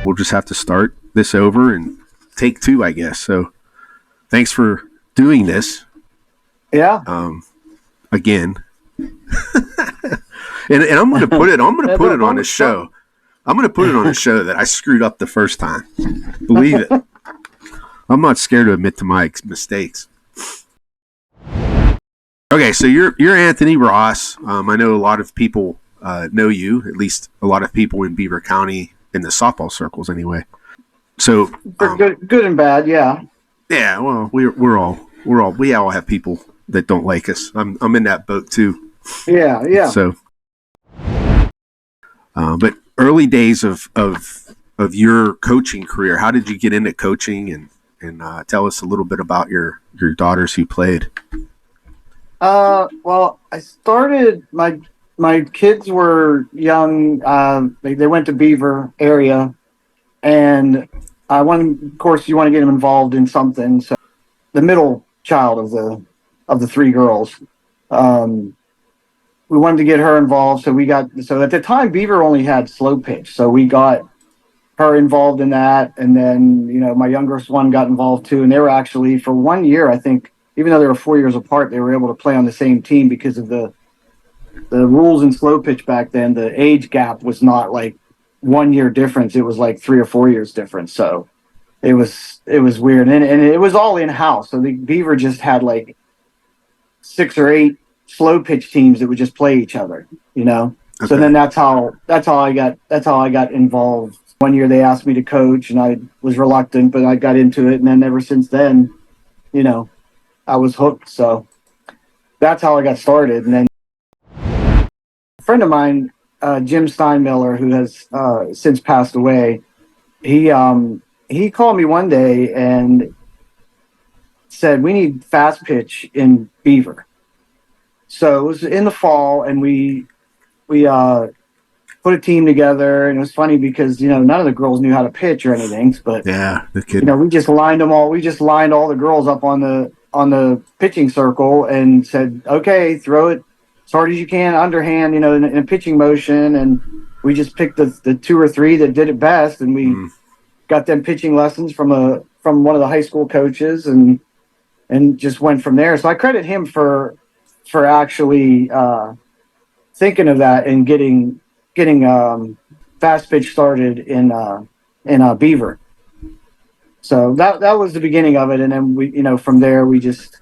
We'll just have to start this over and take two, I guess. So thanks for doing this. Yeah. Again. and I'm going to put it on a show. I'm going to put it on a show that I screwed up the first time. Believe it. I'm not scared to admit to my mistakes. Okay, so you're Anthony Ross. I know a lot of people know you, at least a lot of people in Beaver County in the softball circles anyway. So good and bad, yeah. Yeah, well, we all have people that don't like us. I'm in that boat too. Yeah. So but early days of your coaching career, how did you get into coaching, and tell us a little bit about your daughters who played? Well, I started my kids were young. They went to Beaver area, and of course, you want to get them involved in something. So, the middle child of the three girls, we wanted to get her involved. So at the time, Beaver only had slow pitch, so we got her involved in that, and then my youngest one got involved too, and they were actually for 1 year, I think, even though they were 4 years apart, they were able to play on the same team because of the rules in slow pitch back then. The age gap was not like 1 year difference. It was like 3 or 4 years difference. So it was weird. And it was all in house. So the Beaver just had like 6 or 8 slow pitch teams that would just play each other, Okay. So then that's how I got involved. 1 year they asked me to coach, and I was reluctant, but I got into it. And then ever since then, I was hooked. So that's how I got started. And then a friend of mine, Jim Steinmiller, who has since passed away, he called me one day and said, "We need fast pitch in Beaver." So it was in the fall, and we put a team together, and it was funny because none of the girls knew how to pitch or anything, but yeah, the kid. We just lined them all. We just lined all the girls up on the pitching circle and said, "Okay, throw it as hard as you can, underhand, in a pitching motion." And we just picked the 2 or 3 that did it best, and we got them pitching lessons from one of the high school coaches, and just went from there. So I credit him for actually thinking of that and getting fast pitch started in Beaver. So that was the beginning of it, and then we, from there we just,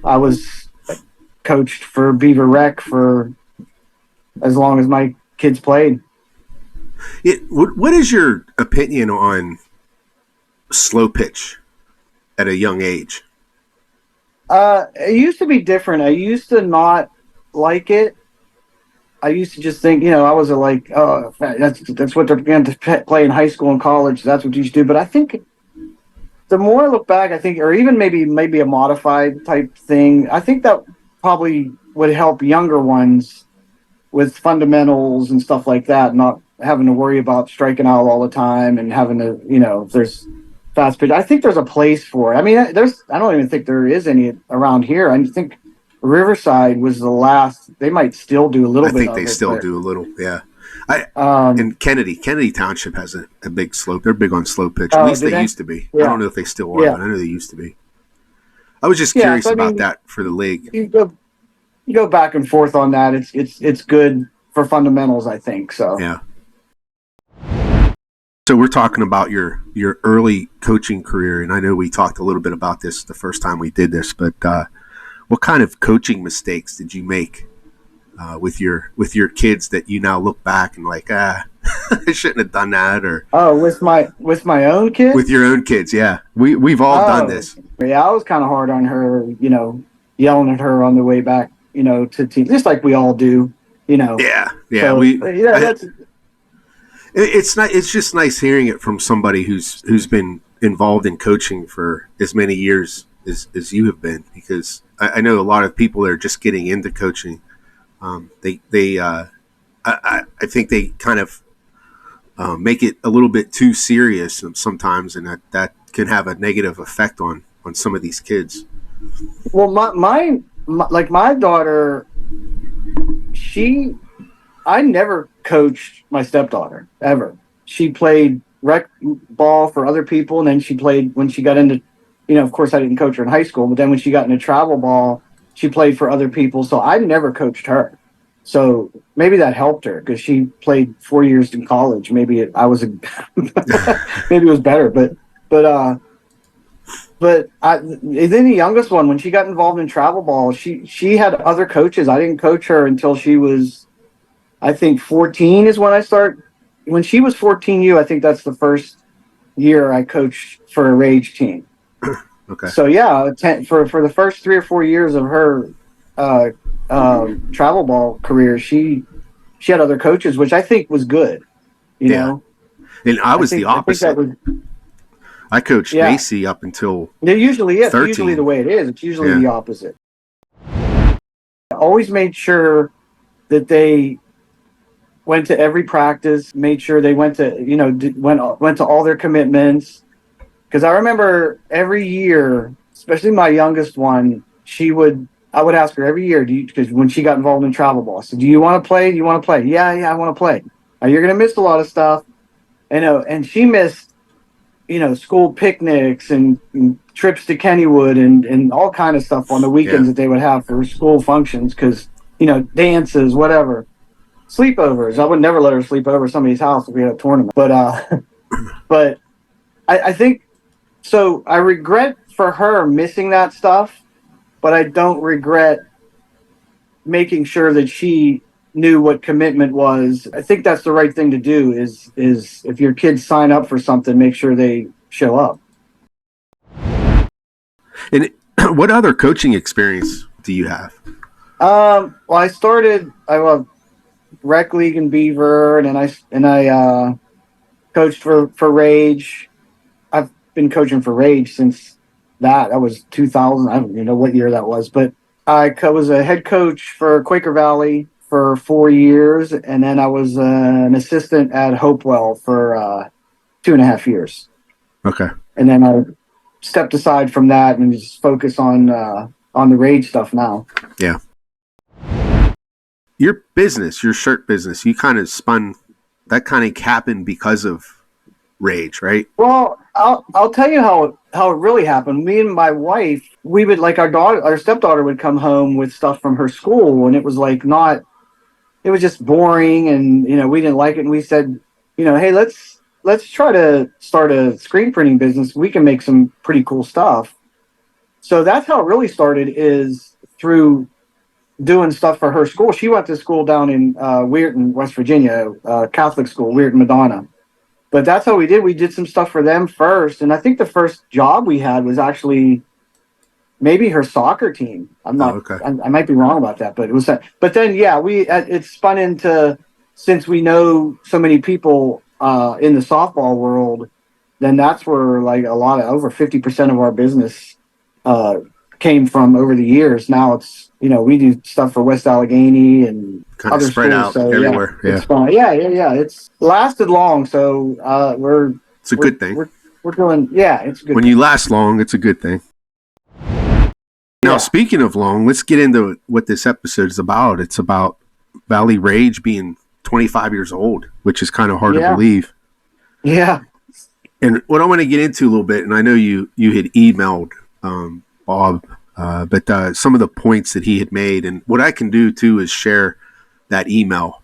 I was coached for Beaver Rec for as long as my kids played. What is your opinion on slow pitch at a young age? It used to be different. I used to not like it. I used to just think, I was like, oh, that's what they're going to play in high school and college. That's what you should do. But I think the more I look back, or even maybe a modified type thing, I think that probably would help younger ones with fundamentals and stuff like that, not having to worry about striking out all the time and having to, if there's fast pitch. I think there's a place for it. I mean, I don't even think there is any around here. I think Riverside was the last. They might still do a little bit. I think they still do a little, yeah. And Kennedy Township has a big slope. They're big on slow pitch. At least they used to be. Yeah. I don't know if they still are, but I know they used to be. I was just curious about that for the league. You go back and forth on that. It's good for fundamentals, I think. So yeah. So we're talking about your early coaching career, and I know we talked a little bit about this the first time we did this, but what kind of coaching mistakes did you make with your kids that you now look back and like, I shouldn't have done that? Or with my own kids? With your own kids, yeah. We've all done this. Yeah, I was kind of hard on her, yelling at her on the way back, to team, just like we all do. you know. Yeah. So yeah, that's It's not. It's just nice hearing it from somebody who's been involved in coaching for as many years as you have been, because I know a lot of people that are just getting into coaching. I think they kind of make it a little bit too serious sometimes, and that can have a negative effect on some of these kids. well, like my daughter, she I never coached my stepdaughter ever. She played rec ball for other people, and then she played when she got into, of course I didn't coach her in high school, but then when she got into travel ball, she played for other people. So I never coached her. So maybe that helped her because she played 4 years in college. Maybe it was better, but then the youngest one, when she got involved in travel ball, she had other coaches. I didn't coach her until she was, I think 14 is when I start. When she was 14, I think that's the first year I coached for a Rage team. Okay. So yeah, for the first 3 or 4 years of her travel ball career, she had other coaches, which I think was good. You know, and I was the opposite. I coached Macy up until it usually is. 13. Usually the way it is. It's usually the opposite. I always made sure that they went to every practice, made sure they went to went to all their commitments. Because I remember every year, especially my youngest one, I would ask her every year, because when she got involved in travel ball, I said, "Do you want to play? Do you want to play?" Yeah, I want to play. Now, you're going to miss a lot of stuff. And she missed, school picnics and trips to Kennywood and all kind of stuff on the weekends that they would have for school functions, because, dances, whatever. Sleepovers. I would never let her sleep over somebody's house if we had a tournament. But I think, so I regret for her missing that stuff, but I don't regret making sure that she knew what commitment was. I think that's the right thing to do is if your kids sign up for something, make sure they show up. And what other coaching experience do you have? Well, I love rec league in Beaver, and I coached for Rage. I've been coaching for Rage since that was 2000. I don't even know what year that was, but I was a head coach for Quaker Valley for 4 years, and then I was an assistant at Hopewell for 2.5 years. Okay. And then I stepped aside from that and just focus on the Rage stuff now. Yeah. Your business, your shirt business, you kind of spun, that kind of happened because of Rage, right? Well, I'll tell you how it really happened. Me and my wife, we would, like, our stepdaughter would come home with stuff from her school, and it was like it was just boring, and we didn't like it, and we said, hey, let's try to start a screen printing business. We can make some pretty cool stuff. So that's how it really started, is through doing stuff for her school. She went to school down in Weirton, West Virginia, Catholic school, Weirton Madonna. But that's how we did. We did some stuff for them first, and I think the first job we had was actually maybe her soccer team. I'm not. Okay. I might be wrong about that, but it was. But then, it spun into, since we know so many people in the softball world, then that's where, like, over 50% of our business came from over the years. Now it's, we do stuff for West Allegheny and kind other of spread schools, out everywhere. Yeah. It's fun. Yeah. It's lasted long, so it's a good thing. We're doing, it's a good when thing. You last long, it's a good thing. Now, speaking of long, let's get into what this episode is about. It's about Valley Rage being 25 years old, which is kind of hard to believe. Yeah. And what I want to get into a little bit, and I know you had emailed Bob, but some of the points that he had made, and what I can do too is share that email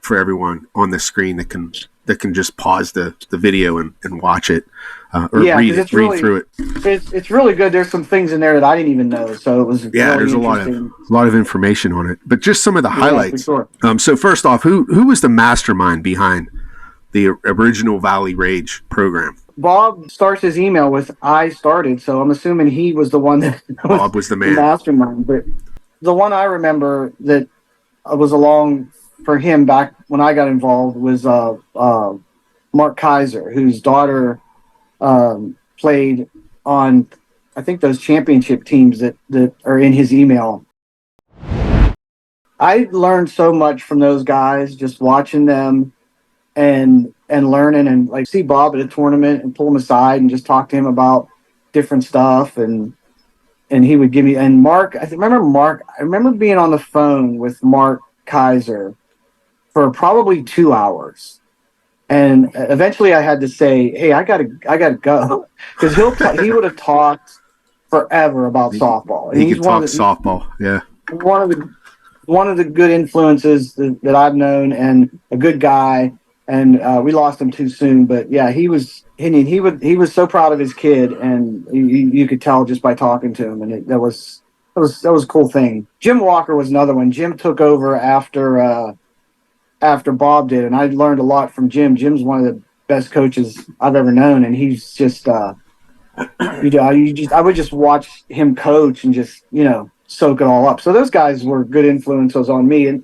for everyone on the screen that can just pause the video and watch it or read through it. It's really good. There's some things in there that I didn't even know, so it was really there's a lot of information on it, but just some of the highlights. For sure. So first off, who was the mastermind behind the original Valley Rage program? Bob starts his email with "I started," so I'm assuming he was the one that Bob was the man, the mastermind. But the one I remember that was along for him back when I got involved was Mark Kaiser, whose daughter played on, I think, those championship teams that are in his email. I learned so much from those guys just watching them and learning, and like see Bob at a tournament and pull him aside and just talk to him about different stuff, and he would give me, and Mark, I remember being on the phone with Mark Kaiser for probably 2 hours. And eventually I had to say, "Hey, I gotta go," because he would have talked forever about softball. And He he's could talk softball. Yeah. One of the good influences that I've known, and a good guy. And we lost him too soon, but yeah, he was so proud of his kid, and you could tell just by talking to him, and that was a cool thing. Jim Walker was another one. Jim took over after Bob did, and I learned a lot from Jim. Jim's one of the best coaches I've ever known, and he's just I would just watch him coach and just soak it all up. So those guys were good influences on me. And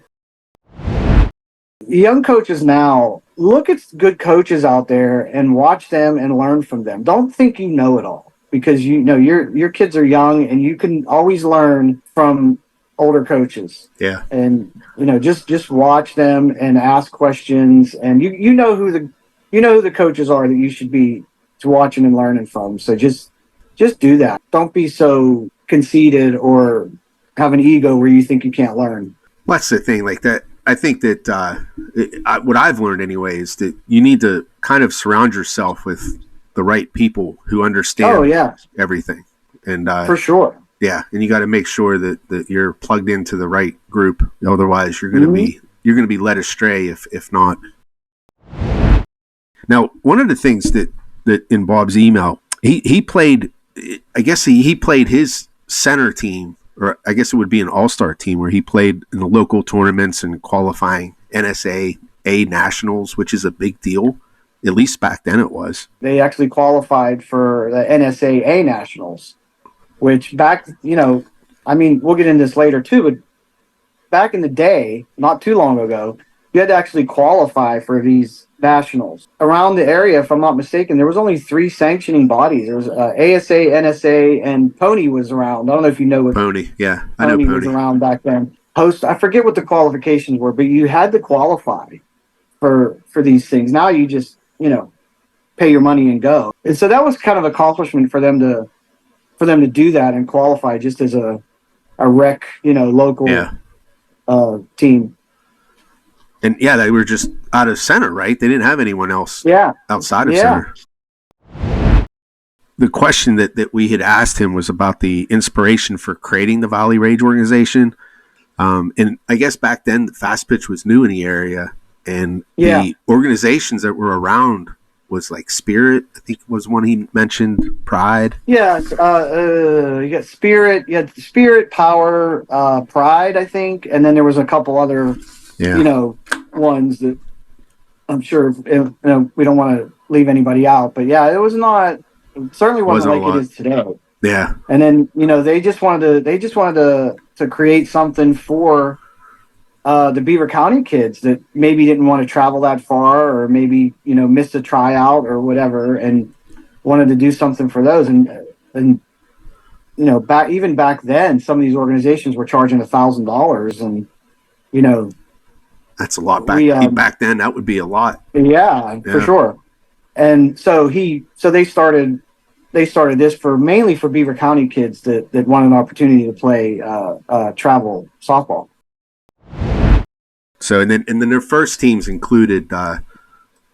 young coaches now, look at good coaches out there and watch them and learn from them. Don't think you know it all, because your kids are young, and you can always learn from older coaches. Yeah. And just watch them and ask questions, and you know who the coaches are that you should be watching and learning from. So just do that. Don't be so conceited or have an ego where you think you can't learn. Well, that's the thing. Like that, I think that what I've learned anyway is that you need to kind of surround yourself with the right people who understand everything. And for sure. Yeah, and you got to make sure that you're plugged into the right group. Otherwise, you're going to be led astray if not. Now, one of the things that in Bob's email, he played. I guess he played his center team, or I guess it would be an all-star team, where he played in the local tournaments and qualifying NSAA nationals, which is a big deal. At least back then it was. They actually qualified for the NSAA nationals, which back, we'll get into this later too, but back in the day, not too long ago, you had to actually qualify for these nationals. Around the area, if I'm not mistaken, there was only 3 sanctioning bodies. There was ASA, NSA, and Pony was around. I don't know if you know what Pony. Yeah, I know Pony Pony was around back then. I forget what the qualifications were, but you had to qualify for these things. Now you just pay your money and go. And so that was kind of an accomplishment for them to do that and qualify just as a rec, local team. And yeah, they were just out of center, right? They didn't have anyone else outside of center. The question that we had asked him was about the inspiration for creating the Valley Rage organization. And I guess back then, the fast pitch was new in the area, and the organizations that were around was like Spirit, I think was one he mentioned, Pride. Yeah, you got Spirit, you had Spirit, Power, Pride, I think, and then there was a couple other, ones that I'm sure we don't want to leave anybody out, but yeah, it certainly wasn't like it is today. Yeah, and then they just wanted to create something for the Beaver County kids that maybe didn't want to travel that far, or maybe missed a tryout or whatever, and wanted to do something for those. And back then, some of these organizations were charging $1,000, and that's a lot back then. That would be a lot. Yeah, for sure. And so they started this mainly for Beaver County kids that wanted an opportunity to play travel softball. So and then their first teams included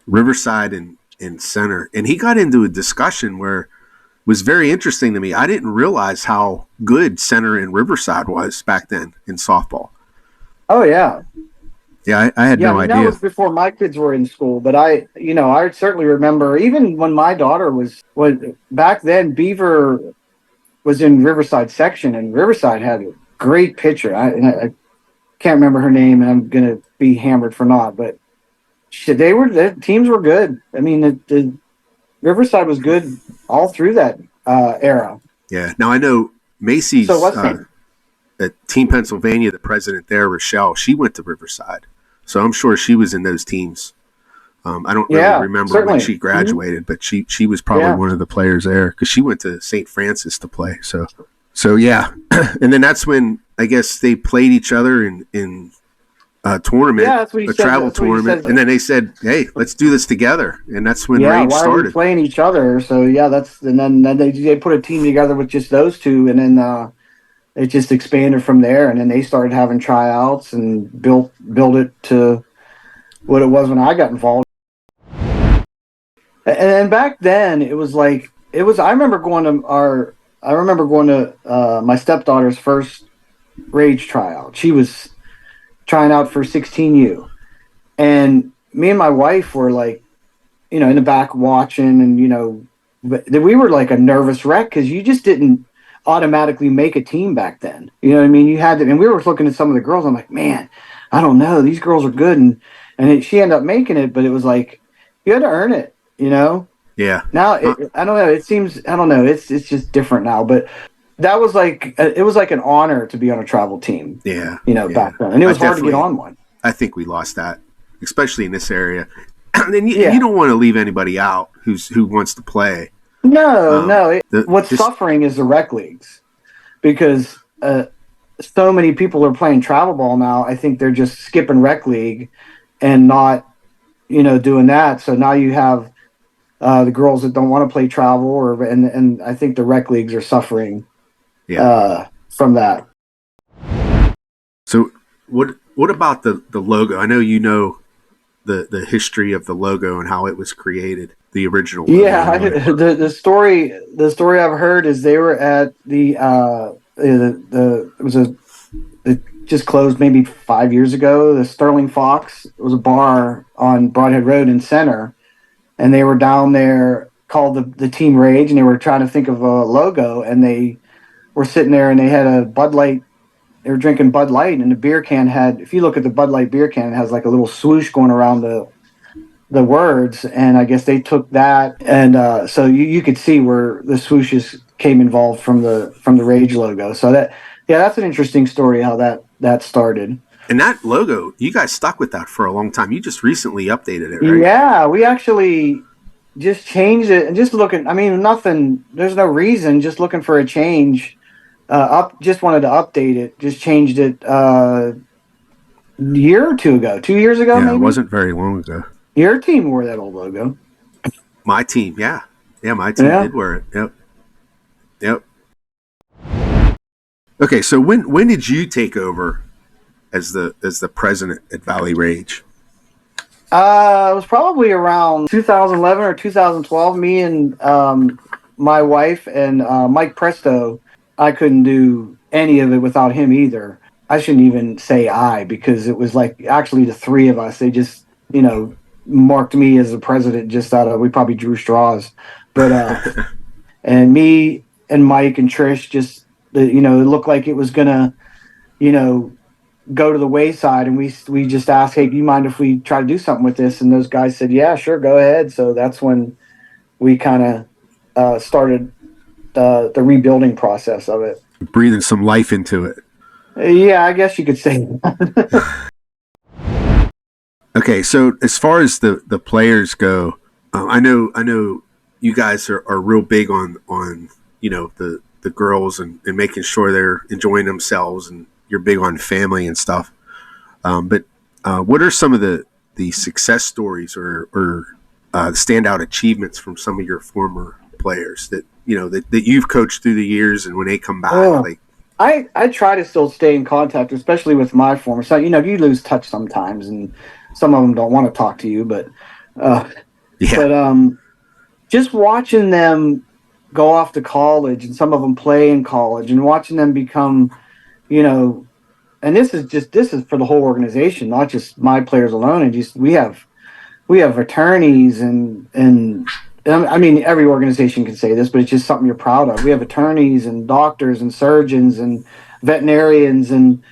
Riverside and Center, and he got into a discussion where it was very interesting to me. I didn't realize how good Center and Riverside was back then in softball. Oh yeah. Yeah, I had no idea. That was before my kids were in school, but I certainly remember even when my daughter was back then. Beaver was in Riverside section, and Riverside had a great pitcher. I can't remember her name, and I'm gonna be hammered for not. But the teams were good. I mean, the Riverside was good all through that era. Yeah. Now I know Macy's. So what's name? at Team Pennsylvania, the president there, Rochelle, she went to Riverside, so I'm sure she was in those teams. I don't really Yeah, remember when certainly. she graduated, but she was probably Yeah. one of the players there because she went to St. Francis to play. So yeah, and then that's when I guess they played each other in a tournament, Yeah, that's what he a said. travel That's what he tournament, said. and then they said, "Hey, let's do this together," and that's when Yeah, Rage why are we started. playing each other? So yeah, then they put a team together with just those two, and then it just expanded from there. And then they started having tryouts and build it to what it was when I got involved. And then back then, it was like it was. I remember going to my stepdaughter's first Rage tryout. She was trying out for 16U, and me and my wife were like, in the back watching, and we were like a nervous wreck because you just didn't automatically make a team back then. You know what I mean? You had to, and we were looking at some of the girls. I'm like, man, I don't know, these girls are good, and she ended up making it, but it was like you had to earn it. Yeah. Now I don't know. It seems I don't know. It's just different now, but that was like it was like an honor to be on a travel team. Yeah. Back then, and it was hard to get on one. I think we lost that, especially in this area. And Yeah. you don't want to leave anybody out who wants to play. No. What's suffering is the rec leagues because so many people are playing travel ball now. I think they're just skipping rec league and not, doing that. So now you have the girls that don't want to play travel, and I think the rec leagues are suffering from that. So what about the logo? I know the history of the logo and how it was created, the original logo. Yeah, the story I've heard is they were at it just closed maybe 5 years ago. The Sterling Fox. It was a bar on Broadhead Road in Center, and they were down there called the Team Rage, and they were trying to think of a logo, and they were sitting there and they had a Bud Light. They were drinking Bud Light, and the beer can had. If you look at the Bud Light beer can, it has like a little swoosh going around the words, and I guess they took that, and so you could see where the swooshes came involved from the Rage logo. So that's an interesting story how that started. And that logo, you guys stuck with that for a long time. You just recently updated it, right? Yeah, we actually just changed it and just looking. I mean, nothing. There's no reason. Just looking for a change. Just wanted to update it. Just changed it year or 2 ago. 2 years ago, maybe. It wasn't very long ago. Your team wore that old logo. My team, yeah, my team did wear it. Yep. Okay, so when did you take over as the president at Valley Rage? It was probably around 2011 or 2012. Me and my wife and Mike Presto. I couldn't do any of it without him either. I shouldn't even say I, because it was like actually the three of us. They just marked me as the president just out of, we probably drew straws, but and me and Mike and Trish just it looked like it was gonna go to the wayside, and we just asked, hey, do you mind if we try to do something with this? And those guys said, yeah, sure, go ahead. So that's when we kind of started the rebuilding process of it, breathing some life into it. Yeah, I guess you could say that. Okay, so as far as the players go, I know you guys are real big on the girls and making sure they're enjoying themselves, and you're big on family and stuff. But what are some of the success stories or standout achievements from some of your former players that you've coached through the years, and when they come back, I try to still stay in contact, especially with my former. So you lose touch sometimes, and some of them don't want to talk to you. But just watching them go off to college, and some of them play in college, and watching them become, and this is for the whole organization, not just my players alone. And just we have attorneys and I mean, every organization can say this, but it's just something you're proud of. We have attorneys and doctors and surgeons and veterinarians, and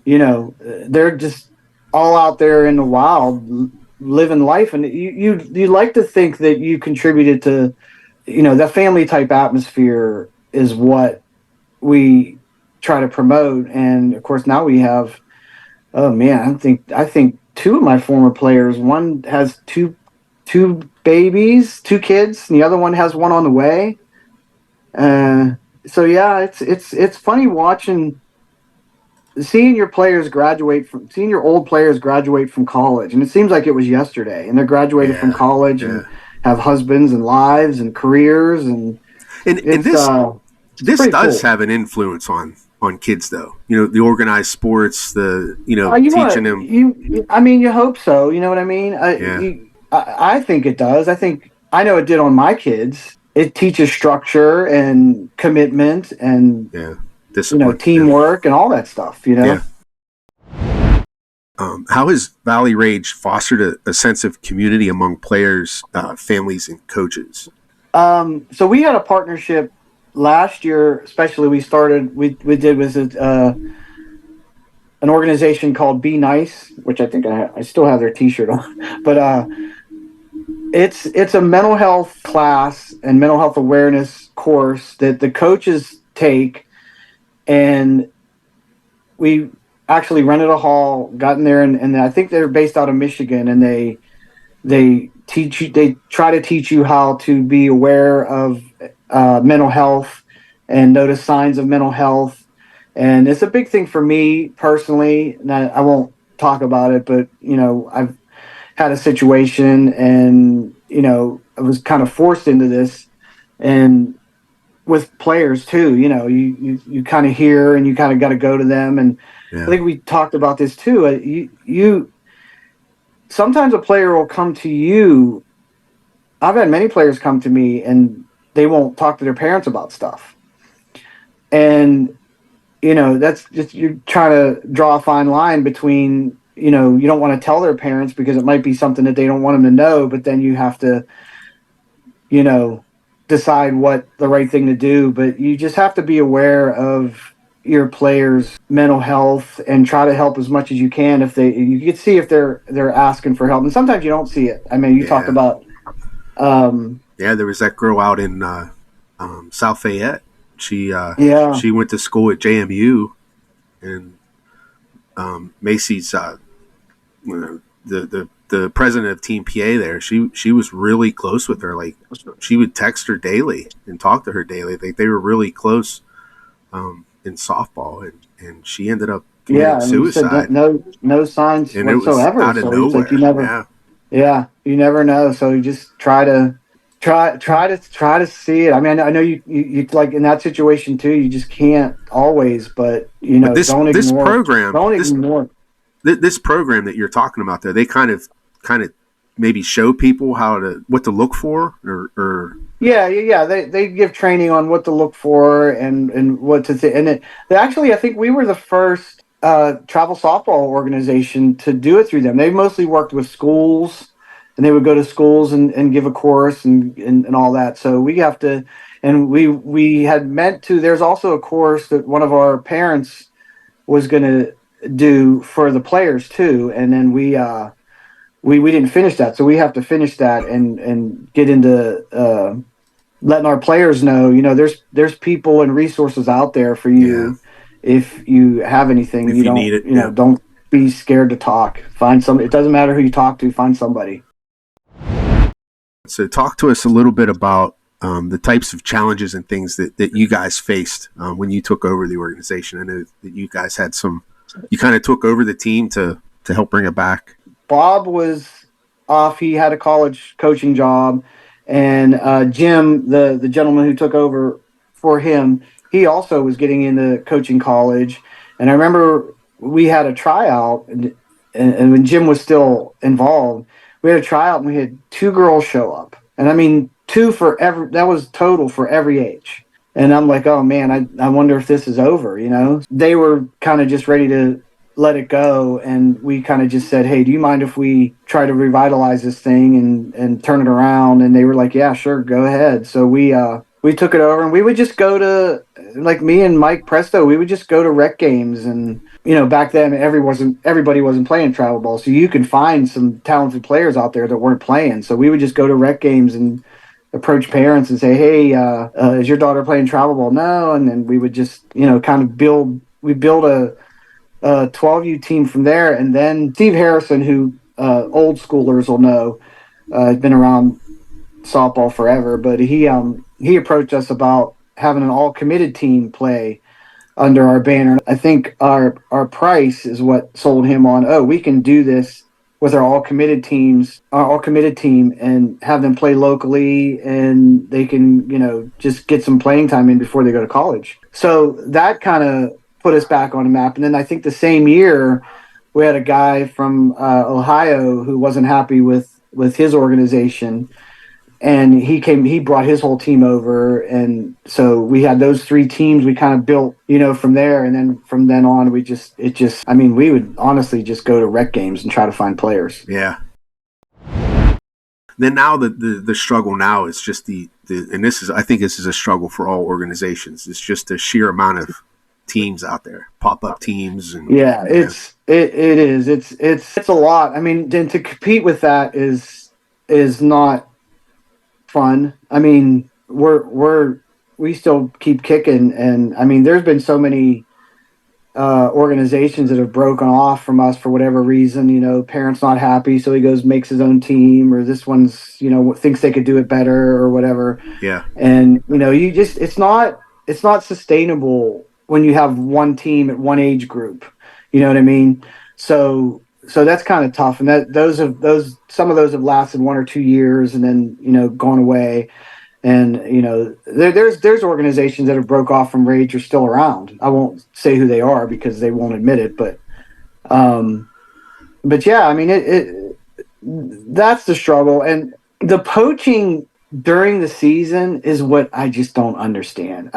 they're just all out there in the wild living life. And you like to think that you contributed to, that family type atmosphere is what we try to promote. And of course now we have, oh man, I think two of my former players, one has two babies, two kids, and the other one has one on the way. Uh, so yeah, it's funny watching, seeing your players graduate from, seeing your old players graduate from college, and it seems like it was yesterday, and they're graduated from Yeah, college yeah. and have husbands and lives and careers, and And it's this pretty does cool. have an influence on kids, though. You know, the organized sports, the You teaching want them. I mean, you hope so. You know what I mean? Yeah, I think it does. I think I know it did on my kids. It teaches structure and commitment and, yeah. Discipline. Yeah, teamwork and all that stuff. yeah. How has Valley Rage fostered a sense of community among players, families, and coaches? So we had a partnership last year, especially we did with an organization called Be Nice, which I think I still have their T-shirt on, but it's a mental health class and mental health awareness course that the coaches take, and we actually rented a hall, got in there, and I think they're based out of Michigan, and they try to teach you how to be aware of mental health and notice signs of mental health. And it's a big thing for me personally, and I won't talk about it, but I've had a situation, and I was kind of forced into this, and with players too, you kind of hear, and you kind of got to go to them. And I Yeah, think we talked about this too. You sometimes a player will come to you. I've had many players come to me and they won't talk to their parents about stuff. And, that's just, you're trying to draw a fine line between, you don't want to tell their parents because it might be something that they don't want them to know, but then you have to, you know, decide what the right thing to do. But you just have to be aware of your players' mental health and try to help as much as you can. If you can see if they're asking for help, and sometimes you don't see it. I mean, you talked yeah, about, um, yeah. There was that girl out in South Fayette. yeah, She went to school at JMU, and Macy's the president of Team PA there. She was really close with her. Like she would text her daily and talk to her daily. They were really close in softball, and she ended up committing yeah. And you said suicide, no signs and it was whatsoever. out of So it's like you nowhere. never, Yeah, yeah, you never know. So you just try to see it. I mean, I know you like in that situation too. You just can't always, but but this program don't ignore. this program that you're talking about there, they kind of maybe show people what to look for, or Yeah, yeah, yeah. They give training on what to look for and what to think. And they actually, I think we were the first travel softball organization to do it through them. They mostly worked with schools, and they would go to schools and give a course and all that. So we have to, and we had meant to. There's also a course that one of our parents was going to do for the players too, and then we didn't finish that, so we have to finish that and get into. Letting our players know, there's people and resources out there for yeah, you if you have anything. if You you need don't, it. Yeah. don't be scared to talk. Find some. It doesn't matter who you talk to. Find somebody. So talk to us a little bit about the types of challenges and things that you guys faced when you took over the organization. I know that you guys had some. You kind of took over the team to help bring it back. Bob was off. He had a college coaching job, and Jim, the gentleman who took over for him, he also was getting into coaching college. And I remember we had a tryout, and when Jim was still involved, we had a tryout, and we had two girls show up, and I mean two for every. That was total for every age. And I'm like, oh man, I wonder if this is over. They were kind of just ready to let it go, and we kind of just said, hey, do you mind if we try to revitalize this thing and turn it around? And they were like, yeah, sure, go ahead. So we took it over, and we would just go to, like, me and Mike Presto, we would just go to rec games. And back then everybody wasn't playing travel ball, so you could find some talented players out there that weren't playing. So we would just go to rec games and approach parents and say, "Hey, is your daughter playing travel ball?" No, and then we would just, kind of build. We build a 12U team from there, and then Steve Harrison, who old schoolers will know, has been around softball forever, but he approached us about having an all committed team play under our banner. I think our price is what sold him on. Oh, we can do this with our all committed teams, our all committed team, and have them play locally, and they can just get some playing time in before they go to college. So that kind of put us back on the map. And then I think the same year we had a guy from Ohio who wasn't happy with his organization, and he brought his whole team over, and so we had those three teams we kind of built from there. And then from then on we would honestly just go to rec games and try to find players. Yeah. Then now the struggle now is just the and I think this is a struggle for all organizations. It's just the sheer amount of teams out there, pop-up teams. And it is. It's a lot. I mean, then to compete with that is not fun. I mean, we still keep kicking, and I mean, there's been so many organizations that have broken off from us for whatever reason. Parents not happy, so he goes makes his own team, or this one's thinks they could do it better or whatever. Yeah. And it's not sustainable when you have one team at one age group. You know what I mean? So that's kind of tough, and some of those have lasted 1 or 2 years and then gone away. And there's organizations that have broke off from Rage are still around. I won't say who they are because they won't admit it, but yeah, I mean that's the struggle. And the poaching during the season is what I just don't understand.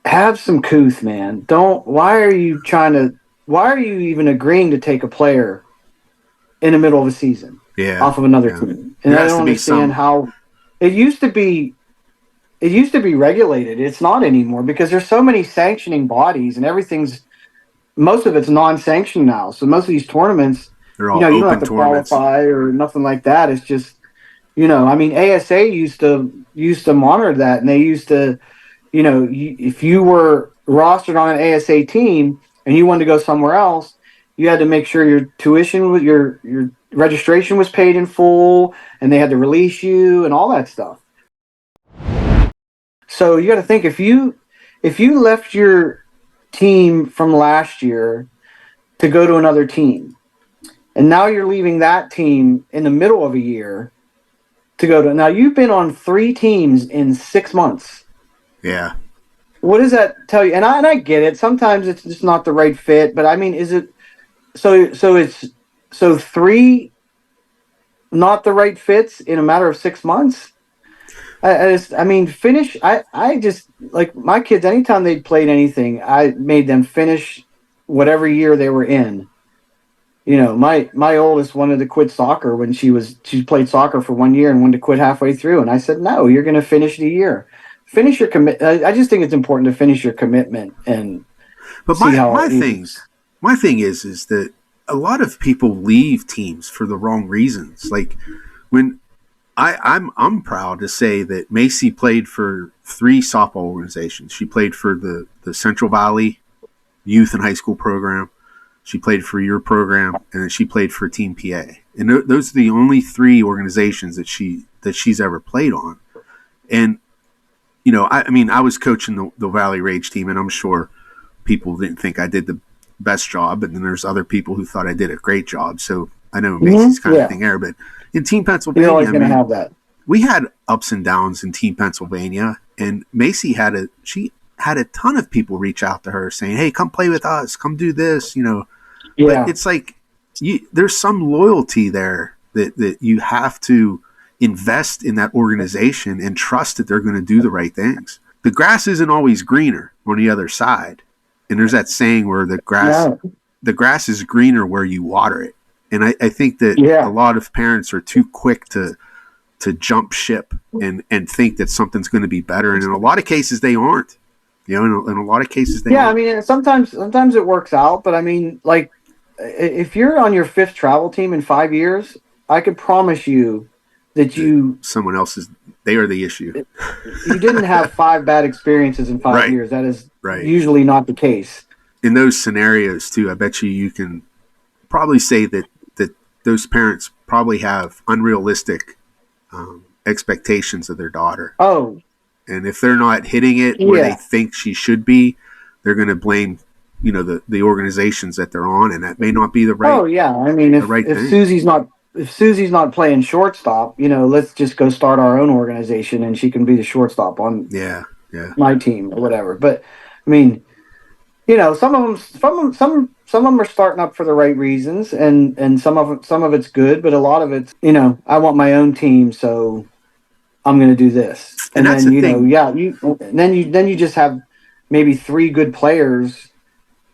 Have some couth, man. Why are you even agreeing to take a player in the middle of a season off of another team? And I don't understand how it used to be regulated. It's not anymore because there's so many sanctioning bodies, and most of it's non-sanctioned now. So most of these tournaments, they're all you don't have to qualify or nothing like that. It's just, I mean, ASA used to monitor that, and they used to, if you were rostered on an ASA team and you wanted to go somewhere else, you had to make sure your tuition with your registration was paid in full, and they had to release you and all that stuff. So you got to think, if you left your team from last year to go to another team, and now you're leaving that team in the middle of a year to go to, now you've been on 3 teams in 6 months. Yeah. What does that tell you? And I get it. Sometimes it's just not the right fit, but I mean, is it so 3 not the right fits in a matter of 6 months? Finish. I just, like, my kids, anytime they played anything, I made them finish whatever year they were in. My oldest wanted to quit soccer when she played soccer for 1 year and wanted to quit halfway through. And I said, no, you're going to finish the year. Finish your commit. I just think it's important to finish your commitment and see how my thing is that a lot of people leave teams for the wrong reasons. Like when I'm proud to say that Macy played for 3 softball organizations. She played for the Central Valley Youth and High School program. She played for your program, and then she played for Team PA. And those are the only 3 organizations that she's ever played on. And I was coaching the Valley Rage team, and I'm sure people didn't think I did the best job, and then there's other people who thought I did a great job. So I know Macy's kind of thing there, but in Team Pennsylvania, you're always going to have that. We had ups and downs in Team Pennsylvania, and Macy had a ton of people reach out to her saying, "Hey, come play with us, come do this," But it's like there's some loyalty there that you have to invest in that organization and trust that they're going to do the right things. The grass isn't always greener on the other side. And there's that saying where the grass is greener where you water it. And I think that a lot of parents are too quick to jump ship and think that something's going to be better. And in a lot of cases they aren't. In a lot of cases they aren't. I mean, sometimes it works out, but I mean, like, if you're on your 5th travel team in 5 years, I could promise you that you someone else's, they are the issue. You didn't have 5 bad experiences in 5 years. That is usually not the case. In those scenarios too, I bet you can probably say that those parents probably have unrealistic expectations of their daughter. Oh, and if they're not hitting it where they think she should be, they're going to blame the organizations that they're on, and that may not be the right. Oh yeah, I mean, if Susie's not playing shortstop, let's just go start our own organization, and she can be the shortstop on my team or whatever. But I mean, some of them are starting up for the right reasons, and some of it's good, but a lot of it's I want my own team, so I'm going to do this, and then then you just have maybe 3 good players,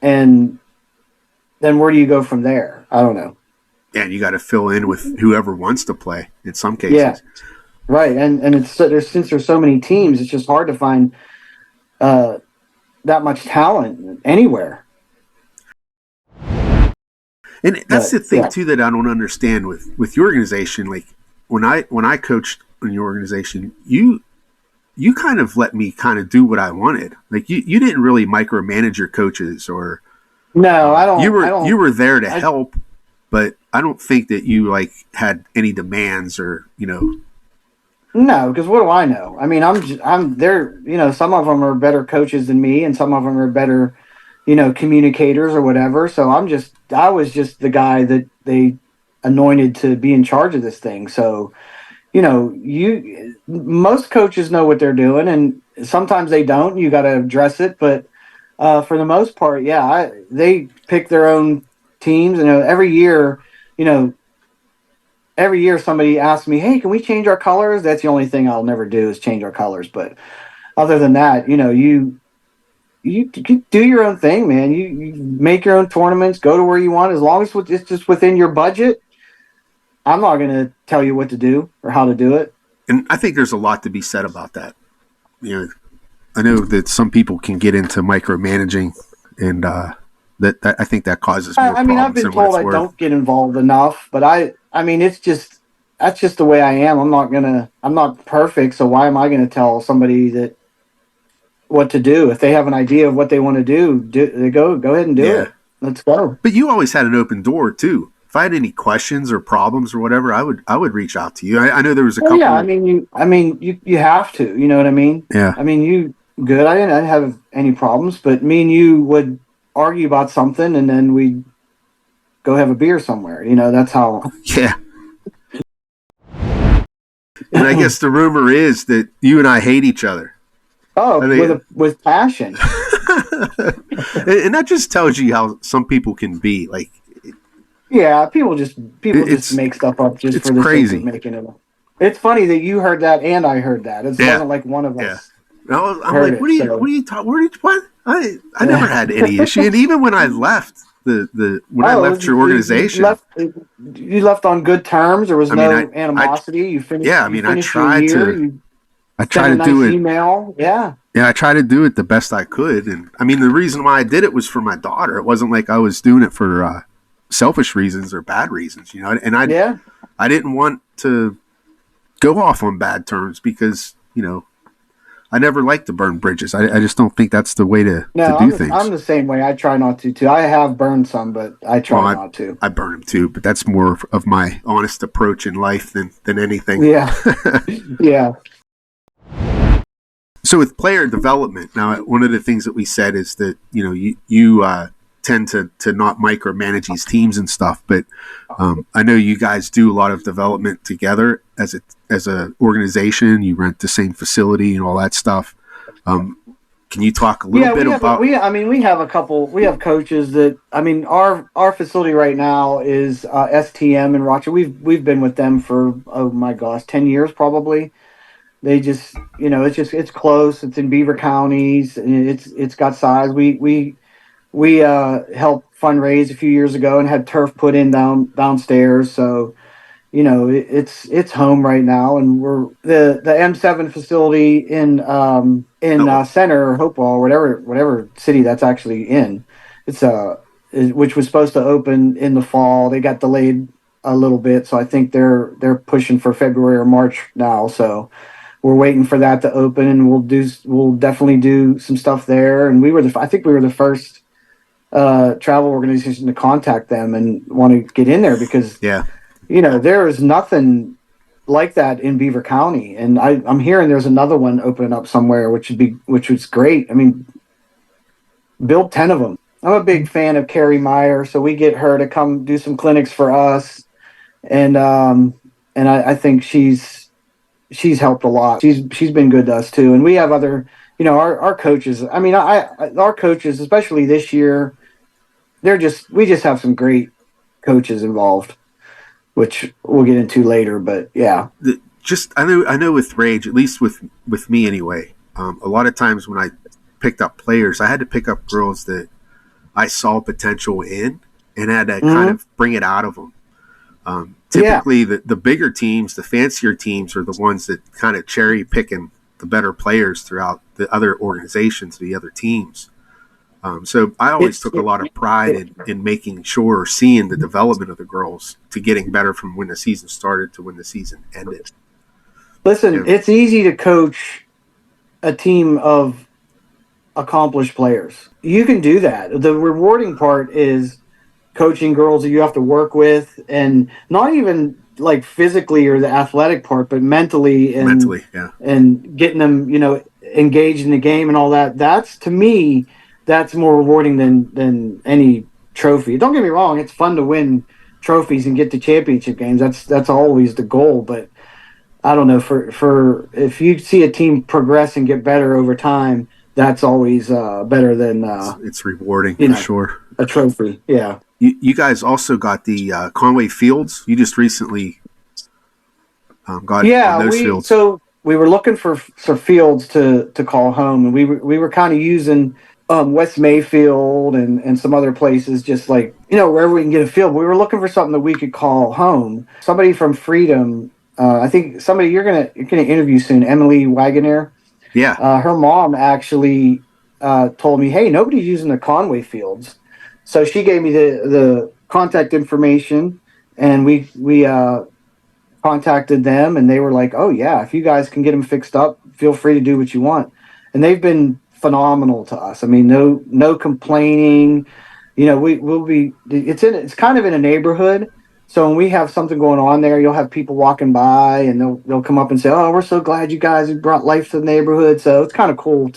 and then where do you go from there? I don't know. Yeah, and you got to fill in with whoever wants to play in some cases. Yeah, right, and it's since there's so many teams, it's just hard to find that much talent anywhere. And that's the thing too that I don't understand with your organization. Like when I coached in your organization, you kind of let me kind of do what I wanted. Like you didn't really micromanage your coaches or no, I don't. You were there to help, but I don't think that you had any demands or No, because what do I know? I mean, I'm there. Some of them are better coaches than me, and some of them are better, communicators or whatever. So I was just the guy that they anointed to be in charge of this thing. So, most coaches know what they're doing, and sometimes they don't. You got to address it, but for the most part, they pick their own teams. Every year, somebody asks me, "Hey, can we change our colors?" That's the only thing I'll never do is change our colors. But other than that, you do your own thing, man. You make your own tournaments, go to where you want, as long as it's just within your budget. I'm not going to tell you what to do or how to do it. And I think there's a lot to be said about that. I know that some people can get into micromanaging, and that I think that causes more problems. I mean, I've been told I don't get involved enough, but I mean, that's just the way I am. I'm not perfect, so why am I gonna tell somebody what to do? If they have an idea of what they want to do, go ahead and do it. Let's go. But you always had an open door too. If I had any questions or problems or whatever, I would reach out to you. I know there was a couple. Yeah, I mean, you have to. You know what I mean? Yeah. I mean, good. I didn't have any problems, but me and you would argue about something, and then we'd go have a beer somewhere. That's how. Yeah. And I guess the rumor is that you and I hate each other. Oh, with passion. And that just tells you how some people can be. Like, yeah, people just make stuff up just for the sake of making it up. It's funny that you heard that and I heard that. It wasn't like one of us. No, I'm like, what are you talking? What? I never had any issue, and even when I left I left your organization, you left on good terms. There was no animosity. You finished. Yeah, I mean, I tried to do it. Email. Yeah, I tried to do it the best I could, and I mean, the reason why I did it was for my daughter. It wasn't like I was doing it for selfish reasons or bad reasons, And I didn't want to go off on bad terms because I never like to burn bridges. I just don't think that's the way to do things. I'm the same way. I try not to, too. I have burned some, but I try not to. I burn them, too, but that's more of my honest approach in life than anything. Yeah. Yeah. So with player development, now, one of the things that we said is that, you tend to not micromanage these teams and stuff, but I know you guys do a lot of development together as a organization. You rent the same facility and all that stuff. Can you talk a little bit about? We have coaches that, our facility right now is STM in Rochester. We've been with them for 10 years probably. They just it's close. It's in Beaver counties. And it's got size. We helped fundraise a few years ago and had turf put in downstairs. So, it's home right now, and we're the M7 facility in Center or Hopewell, whatever city that's actually in. It's which was supposed to open in the fall. They got delayed a little bit, so I think they're pushing for February or March now. So we're waiting for that to open, and we'll definitely do some stuff there. And I think we were the first travel organization to contact them and want to get in there because Yeah. there is nothing like that in Beaver County, and I'm hearing there's another one opening up somewhere, which was great. I mean, build 10 of them. I'm a big fan of Carrie Meyer, so we get her to come do some clinics for us, and I think she's helped a lot. She's been good to us too, and we have other, our coaches. I mean, our coaches, especially this year, we just have some great coaches involved, which we'll get into later. But yeah, I know with Rage, at least with me anyway. A lot of times when I picked up players, I had to pick up girls that I saw potential in and had to kind of bring it out of them. Typically, the bigger teams, the fancier teams, are the ones that kind of cherry picking the better players throughout the other organizations, the other teams. So I always took a lot of pride in making sure, seeing the development of the girls to getting better from when the season started to when the season ended. Listen, it's easy to coach a team of accomplished players. You can do that. The rewarding part is coaching girls that you have to work with, and not even like physically or the athletic part, but mentally and getting them, engaged in the game and all that. That's, to me, that's more rewarding than any trophy. Don't get me wrong, it's fun to win trophies and get to championship games. That's always the goal, but I don't know, for if you see a team progress and get better over time, that's always better than it's rewarding for sure. A trophy, yeah. You guys also got the Conway Fields. You just recently got on those fields. So we were looking for fields to call home, and we were kind of using West Mayfield and some other places, just like wherever we can get a field. We were looking for something that we could call home. Somebody from Freedom, I think somebody you're gonna interview soon, Emily Wagoner. Yeah, her mom actually told me, "Hey, nobody's using the Conway fields." So she gave me the contact information, and we contacted them, and they were like, "Oh yeah, if you guys can get them fixed up, feel free to do what you want." And they've been phenomenal to us. I mean, no complaining. We'll be. It's kind of in a neighborhood, so when we have something going on there, you'll have people walking by, and they'll come up and say, "Oh, we're so glad you guys have brought life to the neighborhood." So it's kind of cool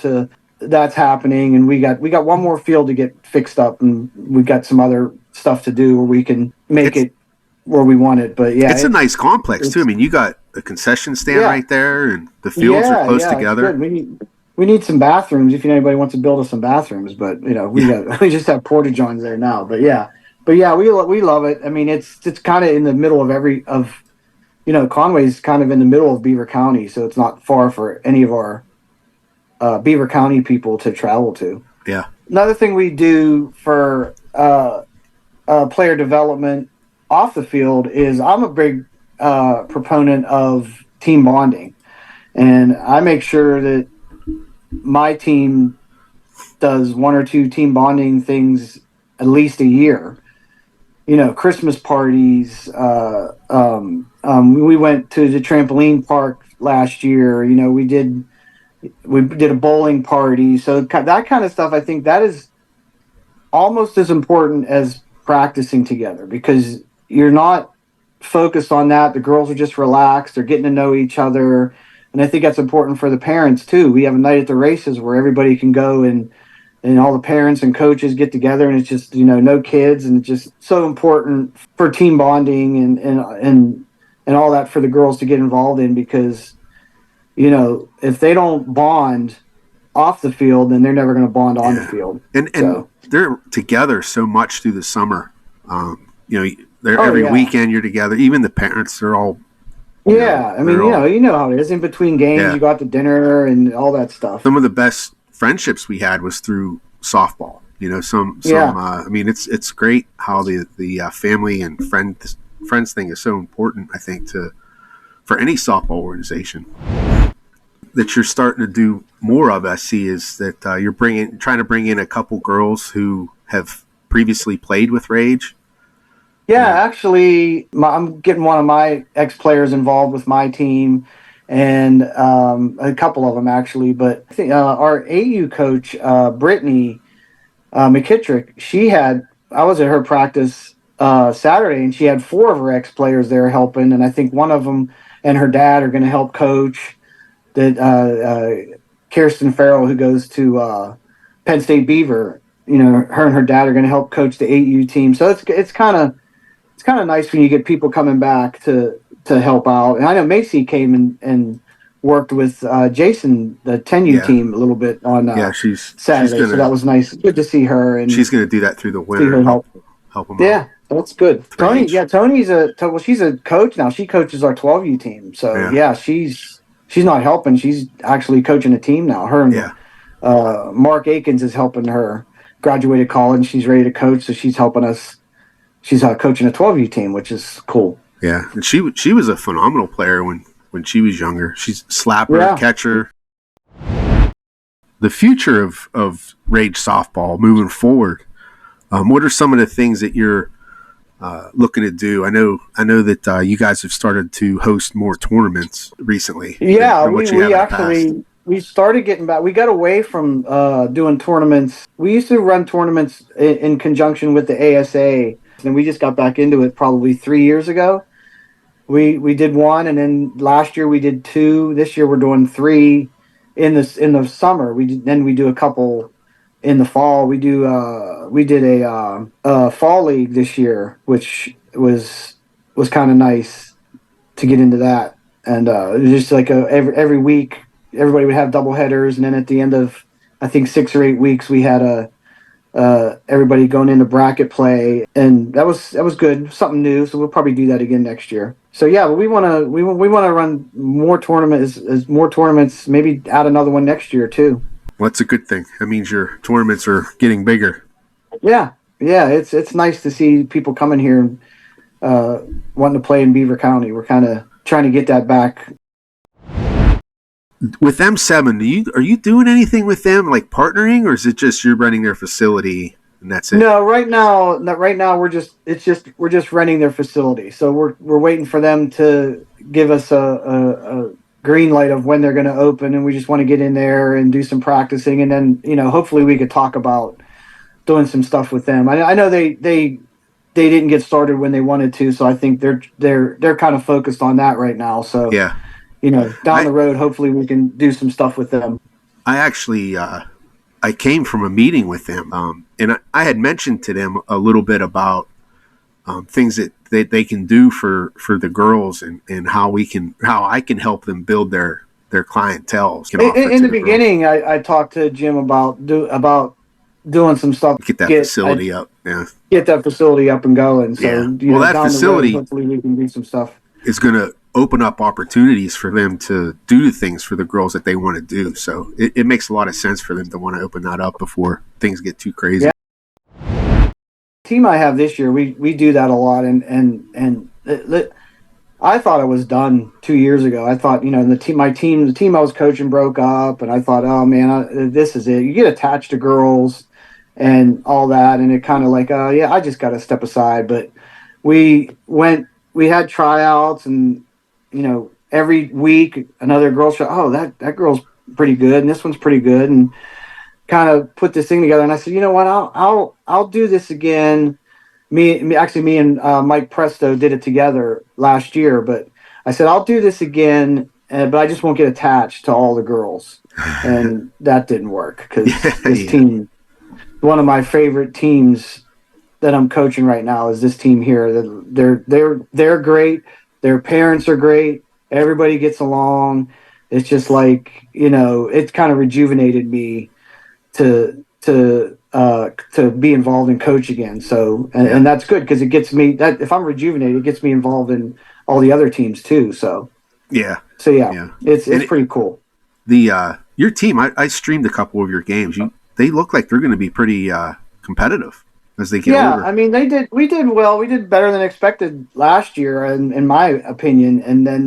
that's happening, and we got one more field to get fixed up, and we've got some other stuff to do where we can make it where we want it. But yeah, it's a nice complex too. I mean, you got a concession stand right there, and the fields are close together. We need some bathrooms if anybody wants to build us some bathrooms, but we just have porta johns there now. But yeah, we love it. I mean, it's kind of in the middle of Conway's kind of in the middle of Beaver County, so it's not far for any of our Beaver County people to travel to. Yeah. Another thing we do for player development off the field is I'm a big proponent of team bonding, and I make sure that my team does one or two team bonding things at least a year. Christmas parties. We went to the trampoline park last year. We did a bowling party. So that kind of stuff, I think that is almost as important as practicing together, because you're not focused on that. The girls are just relaxed. They're getting to know each other. And I think that's important for the parents too. We have a night at the races where everybody can go, and all the parents and coaches get together, and it's just, no kids. And it's just so important for team bonding and all that for the girls to get involved in, because if they don't bond off the field, then they're never going to bond on the field. And they're together so much through the summer. Every weekend you're together. Even the parents, they're all. I mean, you know how it is. In between games, you go out to dinner and all that stuff. Some of the best friendships we had was through softball. I mean, it's great how the family and friends thing is so important, I think, for any softball organization. That you're starting to do more of, I see, is that you're trying to bring in a couple girls who have previously played with Rage. Yeah, actually, I'm getting one of my ex players involved with my team, and a couple of them actually. But I think our AU coach, Brittany McKittrick, I was at her practice Saturday, and she had four of her ex players there helping, and I think one of them and her dad are going to help coach. That Kirsten Farrell, who goes to Penn State Beaver, her and her dad are going to help coach the AU team. So it's kind of nice when you get people coming back to help out. And I know Macy came and worked with Jason, the 10U Yeah, team, a little bit on yeah. She's Saturday. So gonna that was nice. Good to see her and she's gonna do that through the see winter her and help. help them out Yeah, that's good. with Tony, range. yeah, well, she's a coach now. She coaches our 12U team. So Yeah, yeah, she's not helping. She's actually coaching a team now. Her and yeah, Mark Akins is helping her. Graduated college. She's ready to coach, so she's helping us. She's coaching a 12U team, which is cool. yeah. And she was a phenomenal player when she was younger. She's slapper, Yeah. catcher. The future of Rage softball moving forward. What are some of the things that you're looking to do? I know that you guys have started to host more tournaments recently Yeah, than what you have we in the past. actually we started getting back. We got away from doing tournaments. We used to run tournaments in conjunction with the ASA, and we just got back into it probably 3 years ago. We did one, and then last year we did two. This year we're doing three in the summer. Then we do a couple in the fall. We did a fall league this year, which was kind of nice to get into that. And it was just like every week, everybody would have double headers, and then at the end of I think 6 or 8 weeks, we had everybody going into bracket play, and that was good, something new. So we'll probably do that again next year. So yeah, but we want to run more tournaments, as more tournaments. Maybe add another one next year too. Well, that's a good thing. That means your tournaments are getting bigger. Yeah, yeah, it's nice to see people coming here and wanting to play in Beaver County. We're kind of trying to get that back. With M7, are you doing anything with them, like partnering, or is it just you're running their facility and that's it? No, right now we're just renting their facility. So we're waiting for them to give us a green light of when they're going to open, and we just want to get in there and do some practicing, and then hopefully we could talk about doing some stuff with them. I know they didn't get started when they wanted to, so I think they're kind of focused on that right now. So Yeah, down I the road, hopefully we can do some stuff with them. I actually I came from a meeting with them, and I had mentioned to them a little bit about things that they can do for the girls, and how I can help them build their clientele. Can offer In to the the girls, beginning, I talked to Jim about doing some stuff. get that facility up. Yeah, Get that facility up and going. yeah. So Well, that down the road, facility hopefully we can do some stuff. is going to open up opportunities for them to do the things for the girls that they want to do. So it makes a lot of sense for them to want to open that up before things get too crazy. Yeah. Team I have this year, we do that a lot, and I thought I was done 2 years ago. I thought the team I was coaching broke up, and I thought, oh man, this is it. You get attached to girls and all that, and it kind of like, oh yeah, I just got to step aside. But we had tryouts, and every week another girl shot. Oh, that girl's pretty good, and this one's pretty good, and kind of put this thing together. And I said, you know what, I'll do this again. Me and Mike Presto did it together last year, but I said I'll do this again, but I just won't get attached to all the girls, and that didn't work because this Yeah. team, one of my favorite teams that I'm coaching right now, is this team here. They're great. Their parents are great. Everybody gets along. It's just like it's kind of rejuvenated me to be involved in coach again. So and that's good because it gets me that if I'm rejuvenated, it gets me involved in all the other teams too. So Yeah, yeah, yeah. it's And pretty cool. the your team, I streamed a couple of your games. They look like they're going to be pretty competitive as they get Yeah, older. I mean we did well. We did better than expected last year, in my opinion. And then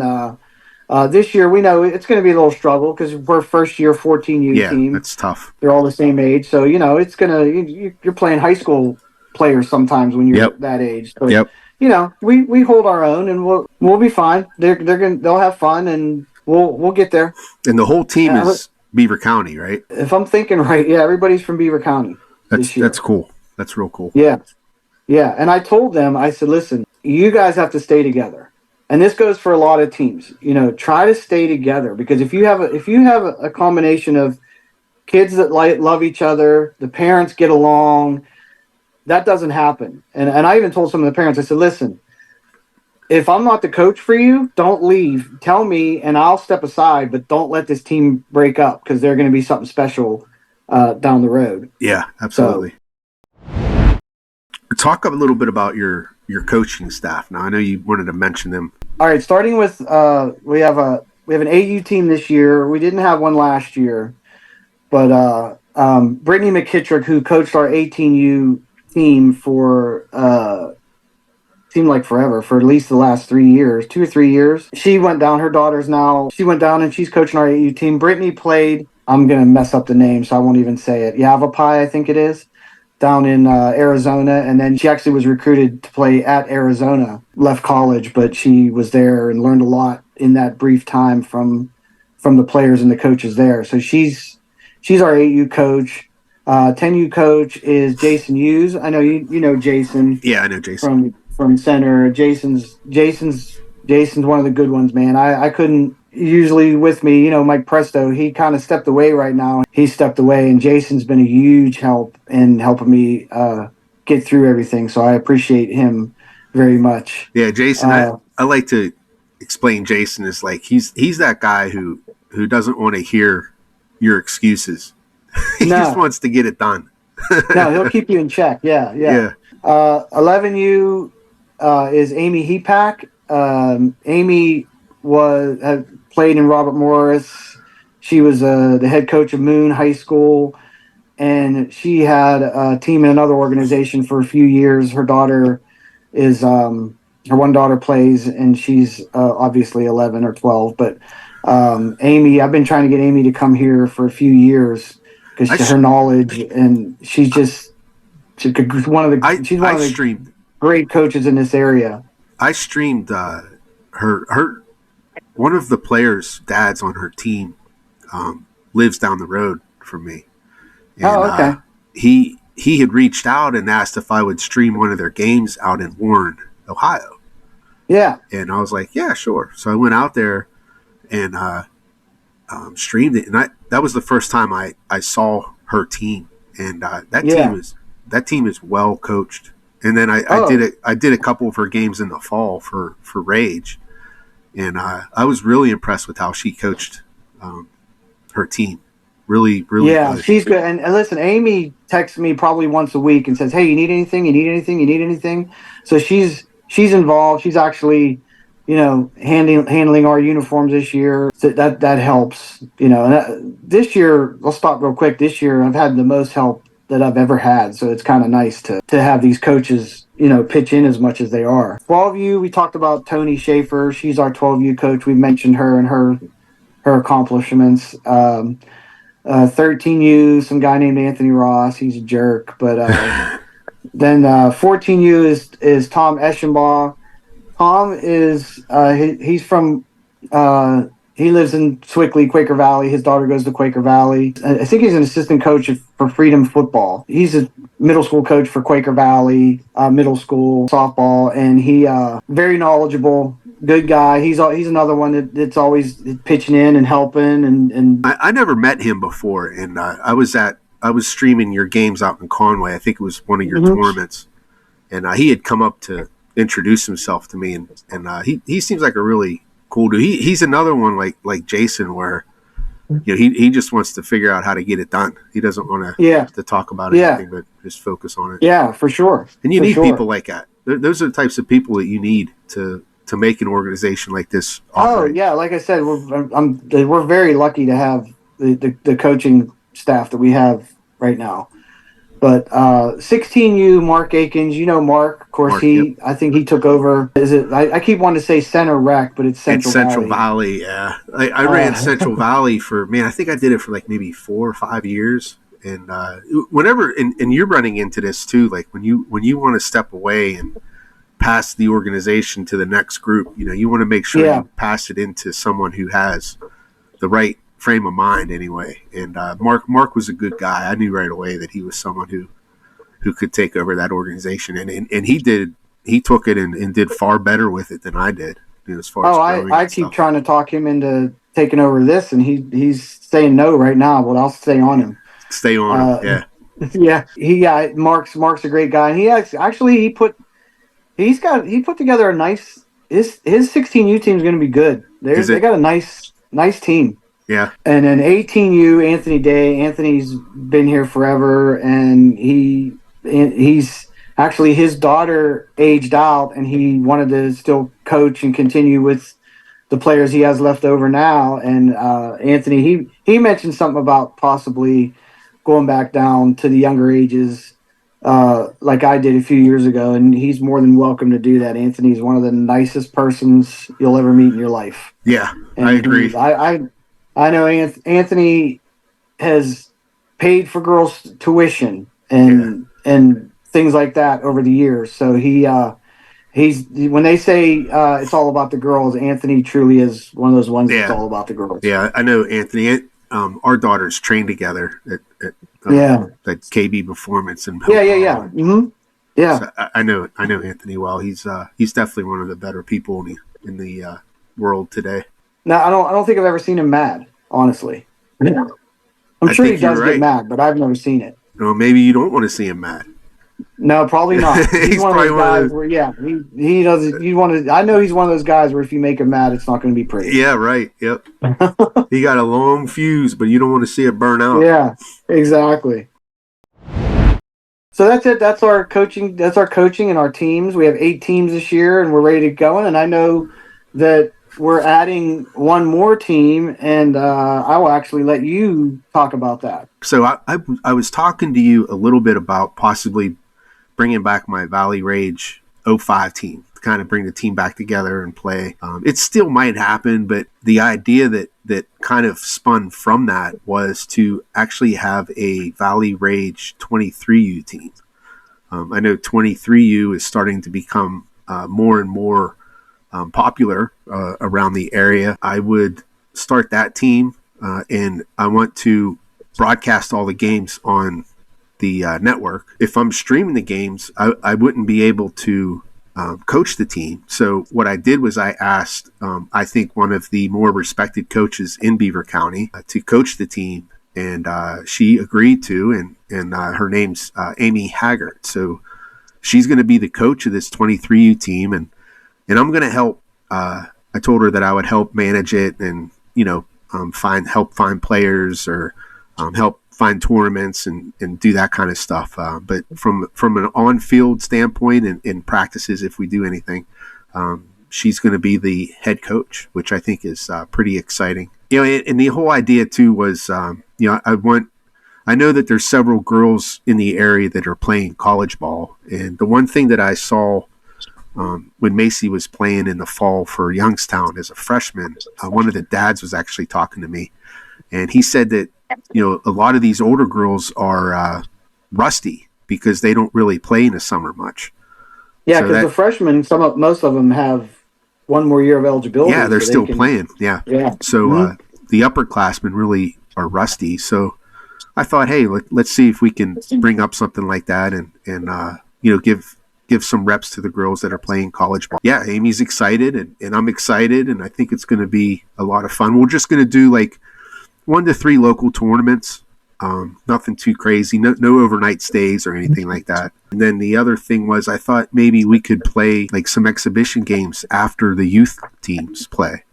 this year we know it's going to be a little struggle because we're first year 14U Yeah, team. that's tough. They're all the same age, so it's gonna you're playing high school players sometimes when you're Yep, that age. So yep. we hold our own, and we'll be fine. They'll have fun, and we'll get there. And the whole team is Beaver County, right? If I'm thinking right, yeah, everybody's from Beaver County this year. That's cool. That's real cool. Yeah, yeah. And I told them, I said, listen, you guys have to stay together. And this goes for a lot of teams. Try to stay together, because if you have a combination of kids that love each other, the parents get along, that doesn't happen. And I even told some of the parents, I said, listen, if I'm not the coach for you, don't leave. Tell me, and I'll step aside, but don't let this team break up, because they're going to be something special down the road. Yeah, absolutely. So, talk a little bit about your coaching staff. Now, I know you wanted to mention them. All right, starting with we have an AU team this year. We didn't have one last year, but Brittany McKittrick, who coached our 18U team for seemed like forever, for at least the last 3 years, 2 or 3 years. She went down. Her daughter's now. She went down, and she's coaching our AU team. Brittany played. I'm gonna mess up the name, so I won't even say it. Yavapai, I think it is, down in Arizona, and then she actually was recruited to play at Arizona. Left college, but she was there and learned a lot in that brief time from the players and the coaches there. So she's our 8U coach. 10U coach is Jason Hughes. I know you know Jason. Yeah, I know Jason from center. Jason's one of the good ones, man. I couldn't usually with me, Mike Presto, he kind of stepped away right now. He stepped away, and Jason's been a huge help in helping me get through everything. So I appreciate him very much. Yeah, Jason, I like to explain Jason is like he's that guy who doesn't want to hear your excuses. He just wants to get it done. No, he'll keep you in check. Yeah. 11U is Amy Hepack. Amy had played in Robert Morris. She was the head coach of Moon High School, and she had a team in another organization for a few years. Her daughter is her one daughter plays, and she's obviously 11 or 12. But Amy, I've been trying to get Amy to come here for a few years because her knowledge, and she's one of the great coaches in this area. I streamed her one of the players' dads on her team lives down the road from me. And, okay. He had reached out and asked if I would stream one of their games out in Warren, Ohio. Yeah. And I was like, yeah, sure. So I went out there and streamed it, and that was the first time I saw her team, and that team is well coached. And then I did a couple of her games in the fall for Rage, and I was really impressed with how she coached her team. Really good. She's good. And listen, Amy texts me probably once a week and says, hey, you need anything? You need anything? You need anything? So she's involved. She's actually, handling our uniforms this year. So that helps, And this year, I'll stop real quick. This year, I've had the most help that I've ever had. So it's kind of nice to have these coaches, pitch in as much as they are. 12U, we talked about Tony Schaefer. She's our 12U coach. We mentioned her and her accomplishments. 13U, some guy named Anthony Ross. He's a jerk. But then 14U is Tom Eschenbaugh. Tom is he's from he lives in Swickley, Quaker Valley. His daughter goes to Quaker Valley. I think he's an assistant coach for Freedom Football. He's a middle school coach for Quaker Valley middle school softball, and he very knowledgeable. Good guy. He's another one that's always pitching in and helping. And I never met him before, and I was streaming your games out in Conway. I think it was one of your tournaments, and he had come up to introduce himself to me, and he seems like a really cool dude. He's another one like Jason, where he just wants to figure out how to get it done. He doesn't want to talk about anything, but just focus on it. Yeah, for sure. And you need people like that. Those are the types of people that you need to make an organization like this operate. Oh yeah, like I said, we're very lucky to have the coaching staff that we have right now. But 16U, Mark Akins, Mark, of course. I think he took over. Is it? I keep wanting to say Center Rec, but it's Central Valley. Yeah, I ran Central Valley for I think I did it for like maybe 4 or 5 years. And whenever and you're running into this too, like when you want to step away and pass the organization to the next group. You want to make sure you pass it into someone who has the right frame of mind anyway. And Mark was a good guy. I knew right away that he was someone who could take over that organization, and he took it and did far better with it than I did. As far as I keep trying to talk him into taking over this, and he's saying no right now, but I'll stay on him. Stay on him, yeah. Mark's a great guy, and he put together a nice his 16U team is going to be good. They got a nice team. Yeah. And then 18U, Anthony Day. Anthony's been here forever, and he's actually, his daughter aged out, and he wanted to still coach and continue with the players he has left over now. And Anthony, he mentioned something about possibly going back down to the younger ages, like I did a few years ago, and he's more than welcome to do that. Anthony's one of the nicest persons you'll ever meet in your life. Yeah, and I agree. I know Anthony has paid for girls' tuition and things like that over the years. So he's when they say it's all about the girls, Anthony truly is one of those ones that's all about the girls. Yeah, I know Anthony. Our daughters train together at KB Performance and yeah. Mm-hmm. Yeah. So I know Anthony well. He's definitely one of the better people in the world today. No, I don't think I've ever seen him mad, honestly. Yeah. I'm sure he does get mad, but I've never seen it. Well, maybe you don't want to see him mad. No, probably not. He's one of those guys where, he doesn't. You want to? I know he's one of those guys where if you make him mad, it's not going to be pretty. Yeah, right. Yep. He got a long fuse, but you don't want to see it burn out. Yeah, exactly. So that's it. That's our coaching. That's our coaching and our teams. We have 8 teams this year, and we're ready to go. And I know that we're adding one more team, and I will actually let you talk about that. So I was talking to you a little bit about possibly bringing back my Valley Rage 05 team, to kind of bring the team back together and play. It still might happen, but the idea that kind of spun from that was to actually have a Valley Rage 23U team. I know 23U is starting to become more and more popular around the area. I would start that team, and I want to broadcast all the games on the network. If I'm streaming the games, I wouldn't be able to coach the team. So what I did was I asked, I think one of the more respected coaches in Beaver County to coach the team, and she agreed to, and her name's Amy Haggart. So she's going to be the coach of this 23U team, and I'm going to help. I told her that I would help manage it, and help find players, or help find tournaments and do that kind of stuff. But from an on-field standpoint and in practices, if we do anything, she's going to be the head coach, which I think is pretty exciting. And the whole idea too was, I know that there's several girls in the area that are playing college ball, and the one thing that I saw when Macy was playing in the fall for Youngstown as a freshman, one of the dads was actually talking to me, and he said that a lot of these older girls are rusty because they don't really play in the summer much. Yeah, because the freshmen, most of them have one more year of eligibility. Yeah, they're still playing. Yeah. So the upperclassmen really are rusty. So I thought, hey, let's see if we can bring up something like that and give some reps to the girls that are playing college ball. Yeah, Amy's excited, and I'm excited, and I think it's going to be a lot of fun. We're just going to do like 1 to 3 local tournaments, nothing too crazy, no overnight stays or anything like that. And then the other thing was I thought maybe we could play like some exhibition games after the youth teams play.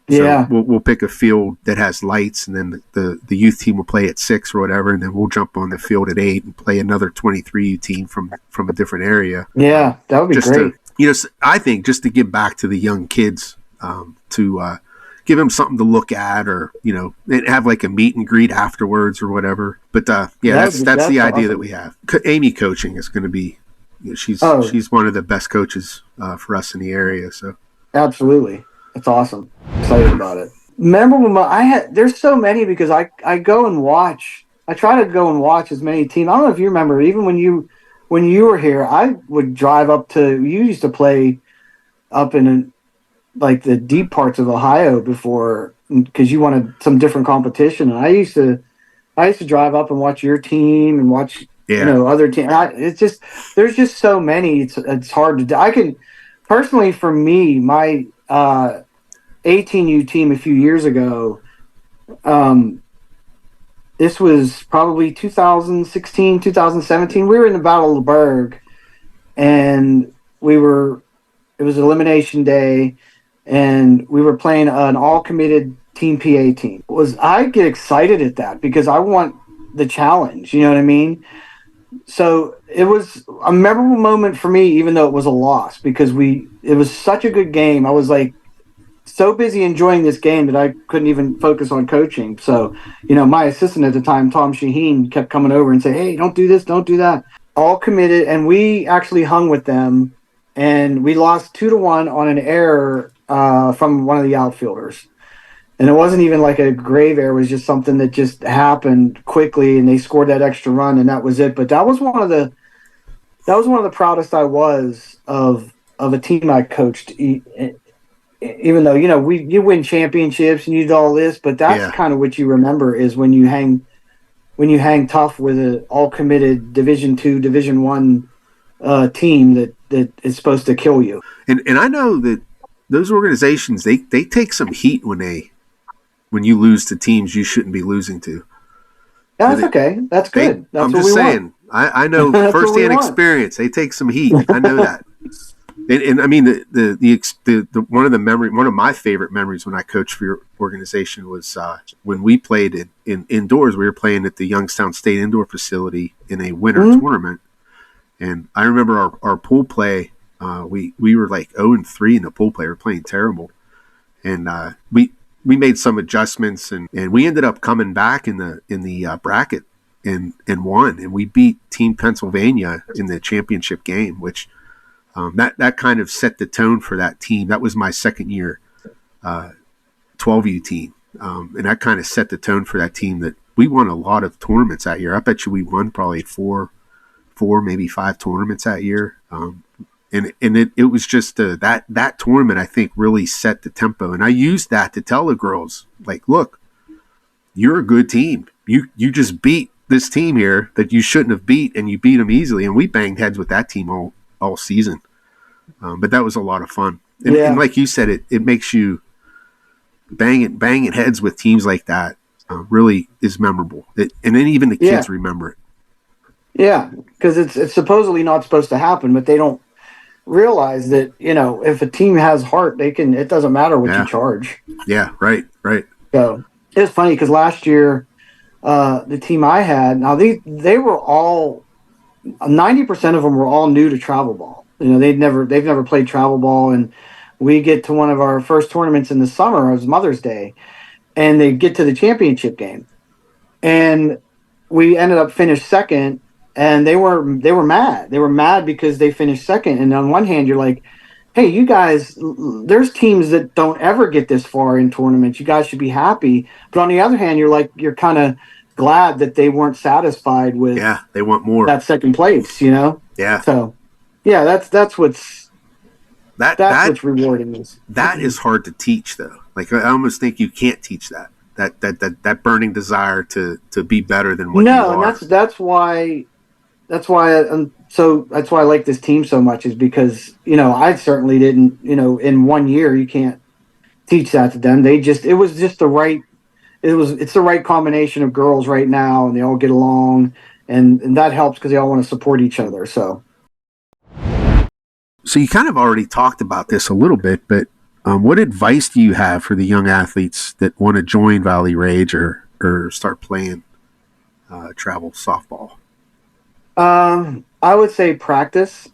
Yeah. So we'll pick a field that has lights, and then the youth team will play at 6 or whatever, and then we'll jump on the field at 8 and play another 23U team from a different area. Yeah, that would be great. I think just to give back to the young kids, to give them something to look at, or and have like a meet and greet afterwards or whatever. But that's the idea that we have. Amy coaching is going to be, she's one of the best coaches for us in the area. So absolutely. That's awesome. Excited about it. Remember when there's so many, because I go and watch. I try to go and watch as many teams. I don't know if you remember, even when you when you were here, I would drive up to. You used to play up in like the deep parts of Ohio before because you wanted some different competition. And I used to drive up and watch your team and watch Yeah. other teams. It's just there's just so many. It's hard to do. I can personally for me my 18U team a few years ago. Um, this was probably 2016, 2017. We were in the Battle of the Berg, and we were. It was elimination day, and we were playing an all committed Team PA team. I get excited at that because I want the challenge. You know what I mean? So it was a memorable moment for me, even though it was a loss because it was such a good game. I was like so busy enjoying this game that I couldn't even focus on coaching. So, my assistant at the time, Tom Shaheen, kept coming over and say, "Hey, don't do this, don't do that." All committed, and we actually hung with them, and we lost 2-1 on an error from one of the outfielders. And it wasn't even like a grave error; it was just something that just happened quickly, and they scored that extra run, and that was it. But that was one of the proudest I was of a team I coached. Even though you win championships and you do all this, but that's Yeah. kind of what you remember is when you hang tough with an all committed Division II, Division I team that is supposed to kill you. And I know that those organizations they take some heat when you lose to teams you shouldn't be losing to. Yeah, that's okay. That's They good. That's I'm what just we want. saying. I know That's what we firsthand want. experience. They take some heat. I know that. And I mean the one of my favorite memories when I coached for your organization was when we played in indoors. We were playing at the Youngstown State Indoor Facility in a winter Mm-hmm. tournament, and I remember our pool play. We were like 0-3 in the pool play. We were playing terrible, and we made some adjustments, and we ended up coming back in the bracket and won, and we beat Team Pennsylvania in the championship game, which that kind of set the tone for that team. That was my second year 12U team, and that kind of set the tone for that team. That we won a lot of tournaments that year. I bet you we won probably four, maybe five tournaments that year. And it was just that tournament I think really set the tempo, and I used that to tell the girls like, look, you're a good team. You just beat this team here that you shouldn't have beat, and you beat them easily. And we banged heads with that team all season. But that was a lot of fun. And Yeah. like you said, it makes you banging heads with teams like that really is memorable. And then even the Yeah. kids remember it. Yeah. Because it's supposedly not supposed to happen, but they don't realize that, if a team has heart, it doesn't matter what you Yeah. charge. Yeah. Right. So it's funny because last year, the team I had, now they were all 90% of them were all new to travel ball. They've never played travel ball, and we get to one of our first tournaments in the summer. It was Mother's Day, and they get to the championship game, and we ended up finished second. And they were mad. They were mad because they finished second. And on one hand, you're like, hey, you guys, there's teams that don't ever get this far in tournaments. You guys should be happy. But on the other hand, you're kind of glad that they weren't satisfied with Yeah. They want more. that second place, Yeah. So, yeah, that's what's That that's that what's rewarding is. that is hard to teach though. Like I almost think you can't teach that. That burning desire to be better than what you No, and are. that's why I like this team so much is because I certainly didn't in 1 year you can't teach that to them. It's the right combination of girls right now, and they all get along, and that helps because they all want to support each other. So You kind of already talked about this a little bit, but what advice do you have for the young athletes that want to join Valley Rage or start playing travel softball? I would say practice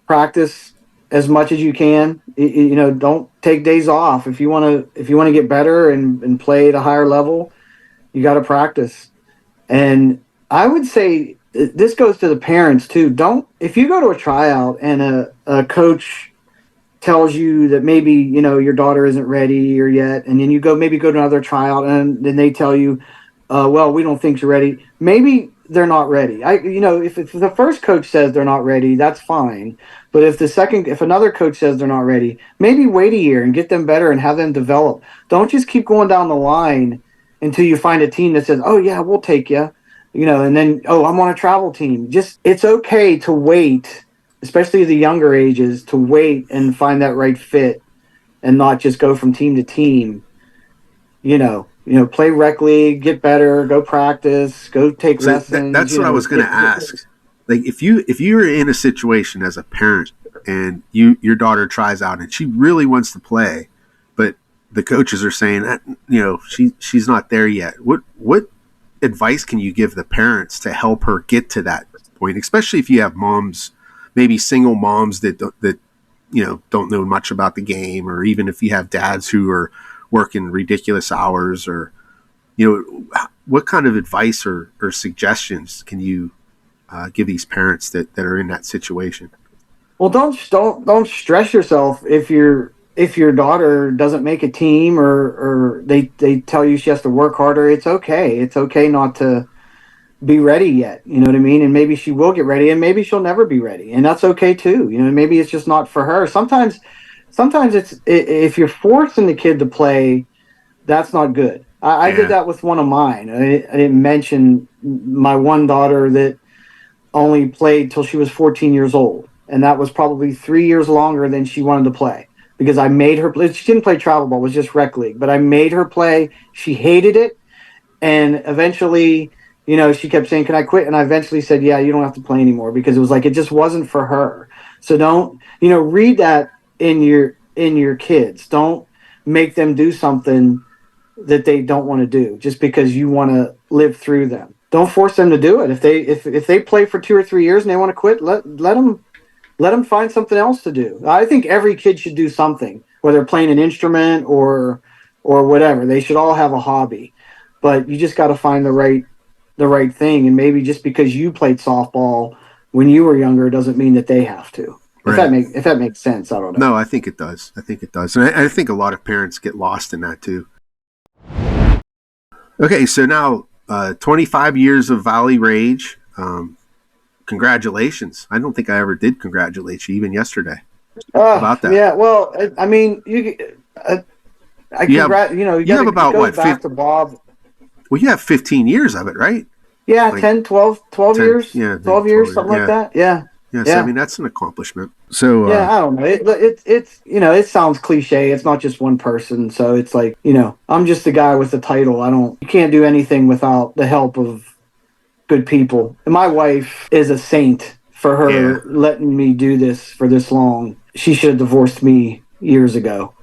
as much as you can. Don't take days off if you want to get better and play at a higher level. You got to practice. And I would say this goes to the parents too. Don't If you go to a tryout and a coach tells you that maybe your daughter isn't ready or yet, and then you go to another tryout and then they tell you, well, we don't think you're ready. Maybe they're not ready. If the first coach says they're not ready, that's fine. But if another coach says they're not ready, maybe wait a year and get them better and have them develop. Don't just keep going down the line until you find a team that says, "Oh yeah, we'll take you," and then, "Oh, I'm on a travel team." Just, it's okay to wait, especially the younger ages, to wait and find that right fit, and not just go from team to team. Play rec league, get better, go practice, go take So lessons. that's what I was going to ask. Like, if you're in a situation as a parent and your daughter tries out and she really wants to play, but the coaches are saying that she's not there yet. What advice can you give the parents to help her get to that point? Especially if you have moms, maybe single moms that don't know much about the game, or even if you have dads who are working ridiculous hours, or what kind of advice or suggestions can you give these parents that are in that situation? Well, don't stress yourself if your daughter doesn't make a team, or they tell you she has to work harder. It's okay. It's okay not to be ready yet. You know what I mean? And maybe she will get ready, and maybe she'll never be ready, and that's okay too. Maybe it's just not for her. Sometimes if you're forcing the kid to play, that's not good. I did that with one of mine. I didn't mention my one daughter that only played till she was 14 years old. And that was probably 3 years longer than she wanted to play, because I made her play. She didn't play travel ball, it was just rec league, but I made her play. She hated it. And eventually, she kept saying, "Can I quit?" And I eventually said, "Yeah, you don't have to play anymore," because it was like, it just wasn't for her. So don't, read that in your kids. Don't make them do something that they don't want to do just because you want to live through them. Don't force them to do it. If they play for 2 or 3 years and they want to quit, let them find something else to do. I think every kid should do something, whether playing an instrument or whatever. They should all have a hobby, but you just got to find the right thing. And maybe just because you played softball when you were younger doesn't mean that they have to. Right. If that makes sense, I don't know. No, I think it does. And I think a lot of parents get lost in that too. Okay, so now 25 years of Valley Rage. Congratulations. I don't think I ever did congratulate you, even yesterday. About that. Yeah, well, I mean, you have about what? back to Bob. Well, you have 15 years of it, right? Yeah, like 10, 12 years. Yeah, 12 years, something like that. Yeah. Yes, yeah. I mean, that's an accomplishment. So I don't know. It's it sounds cliche. It's not just one person. So it's like, I'm just the guy with the title. You can't do anything without the help of good people. And my wife is a saint for her letting me do this for this long. She should have divorced me years ago.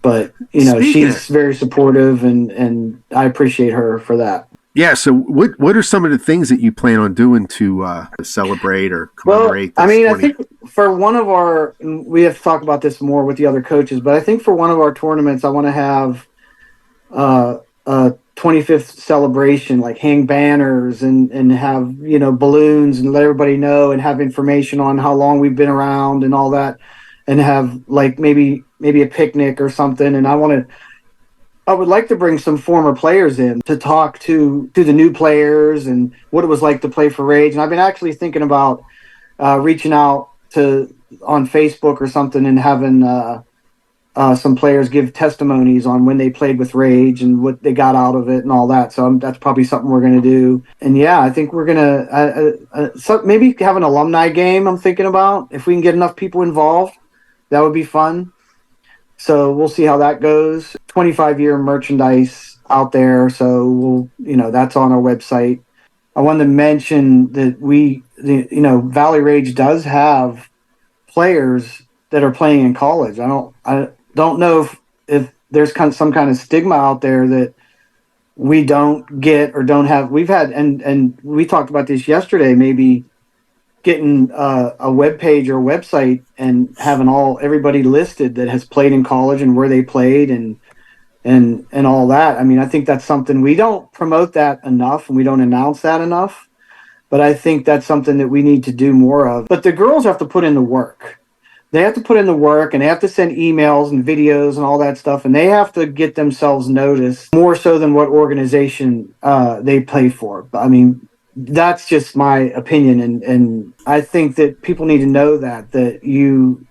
But, she's very supportive, and I appreciate her for that. Yeah, so what are some of the things that you plan on doing to celebrate or commemorate? Well, I mean, I think for one of our, we have to talk about this more with the other coaches, but I think for one of our tournaments, I want to have a 25th celebration, like hang banners and have, balloons and let everybody know, and have information on how long we've been around and all that, and have like maybe a picnic or something. And I would like to bring some former players in to talk to the new players and what it was like to play for Rage. And I've been actually thinking about reaching out on Facebook or something, and having some players give testimonies on when they played with Rage and what they got out of it and all that. So that's probably something we're going to do. And yeah, I think we're going to maybe have an alumni game. I'm thinking about, if we can get enough people involved, that would be fun. So we'll see how that goes. 25-year merchandise out there. So that's on our website. I wanted to mention that Valley Rage does have players that are playing in college. I don't know if there's some kind of stigma out there that we don't get or don't have. We've had, and we talked about this yesterday, maybe getting a web page or a website and having everybody listed that has played in college and where they played and all that. I mean, I think that's something, we don't promote that enough and we don't announce that enough, but I think that's something that we need to do more of. But the girls have to put in the work. They have to put in the work, and they have to send emails and videos and all that stuff, and they have to get themselves noticed more so than what organization they play for. I mean, that's just my opinion, and I think that people need to know that you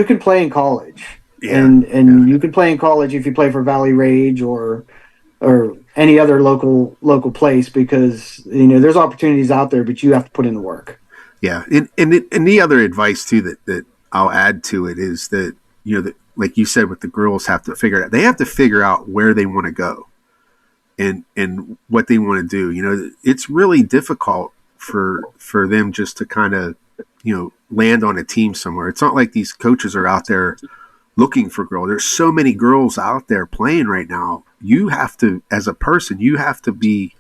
can play in college, and you can play in college if you play for Valley Rage or any other local place, because there's opportunities out there, but you have to put in the work. Yeah, and the other advice too that I'll add to it is that that, like you said, with the girls, have to figure it out. They have to figure out where they want to go, and what they want to do. It's really difficult for them just to kind of land on a team somewhere. It's not like these coaches are out there looking for girls. There's so many girls out there playing right now. You have to, as a person, you have to be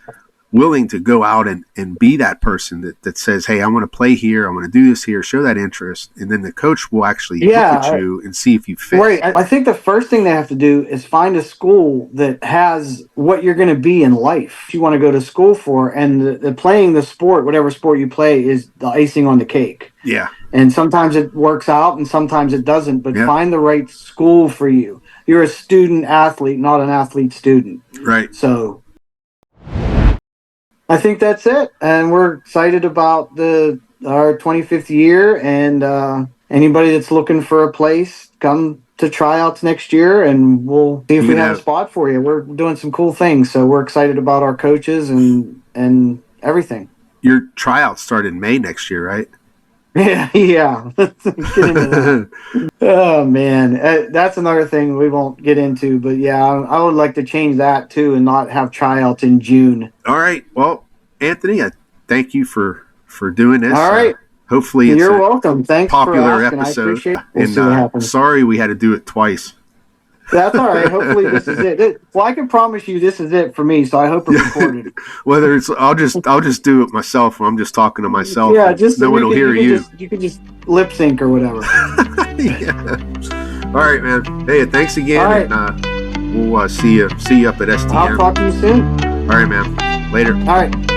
willing to go out and be that person that says, hey, I want to play here, I want to do this here, show that interest, and then the coach will actually look at you and see if you fit. Right. I think the first thing they have to do is find a school that has what you're going to be in life, you want to go to school for, and the playing the sport, whatever sport you play, is the icing on the cake. Yeah. And sometimes it works out and sometimes it doesn't, but find the right school for you. You're a student athlete, not an athlete student. Right. So I think that's it, and we're excited about our 25th year, and anybody that's looking for a place, come to tryouts next year, and we'll see if we have a spot for you. We're doing some cool things, so we're excited about our coaches and everything. Your tryouts start in May next year, right? Yeah. Let's get into that. Oh man, that's another thing we won't get into, but yeah, I would like to change that too and not have tryouts in June. All right. Well, Anthony, I thank you for doing this. All right. Hopefully it's You're welcome. Thanks popular for asking. episode. I appreciate it. We'll see what happens. Sorry we had to do it twice. That's all right. Hopefully this is it. Well, I can promise you this is it for me, so I hope it's recorded. Whether it's, I'll just do it myself when I'm just talking to myself. Yeah, just no one will hear you. You can just lip sync or whatever. Yeah. All right, man. Hey, thanks again. All right. And we'll see you up at STM. I'll talk to you soon. All right, man. Later. All right.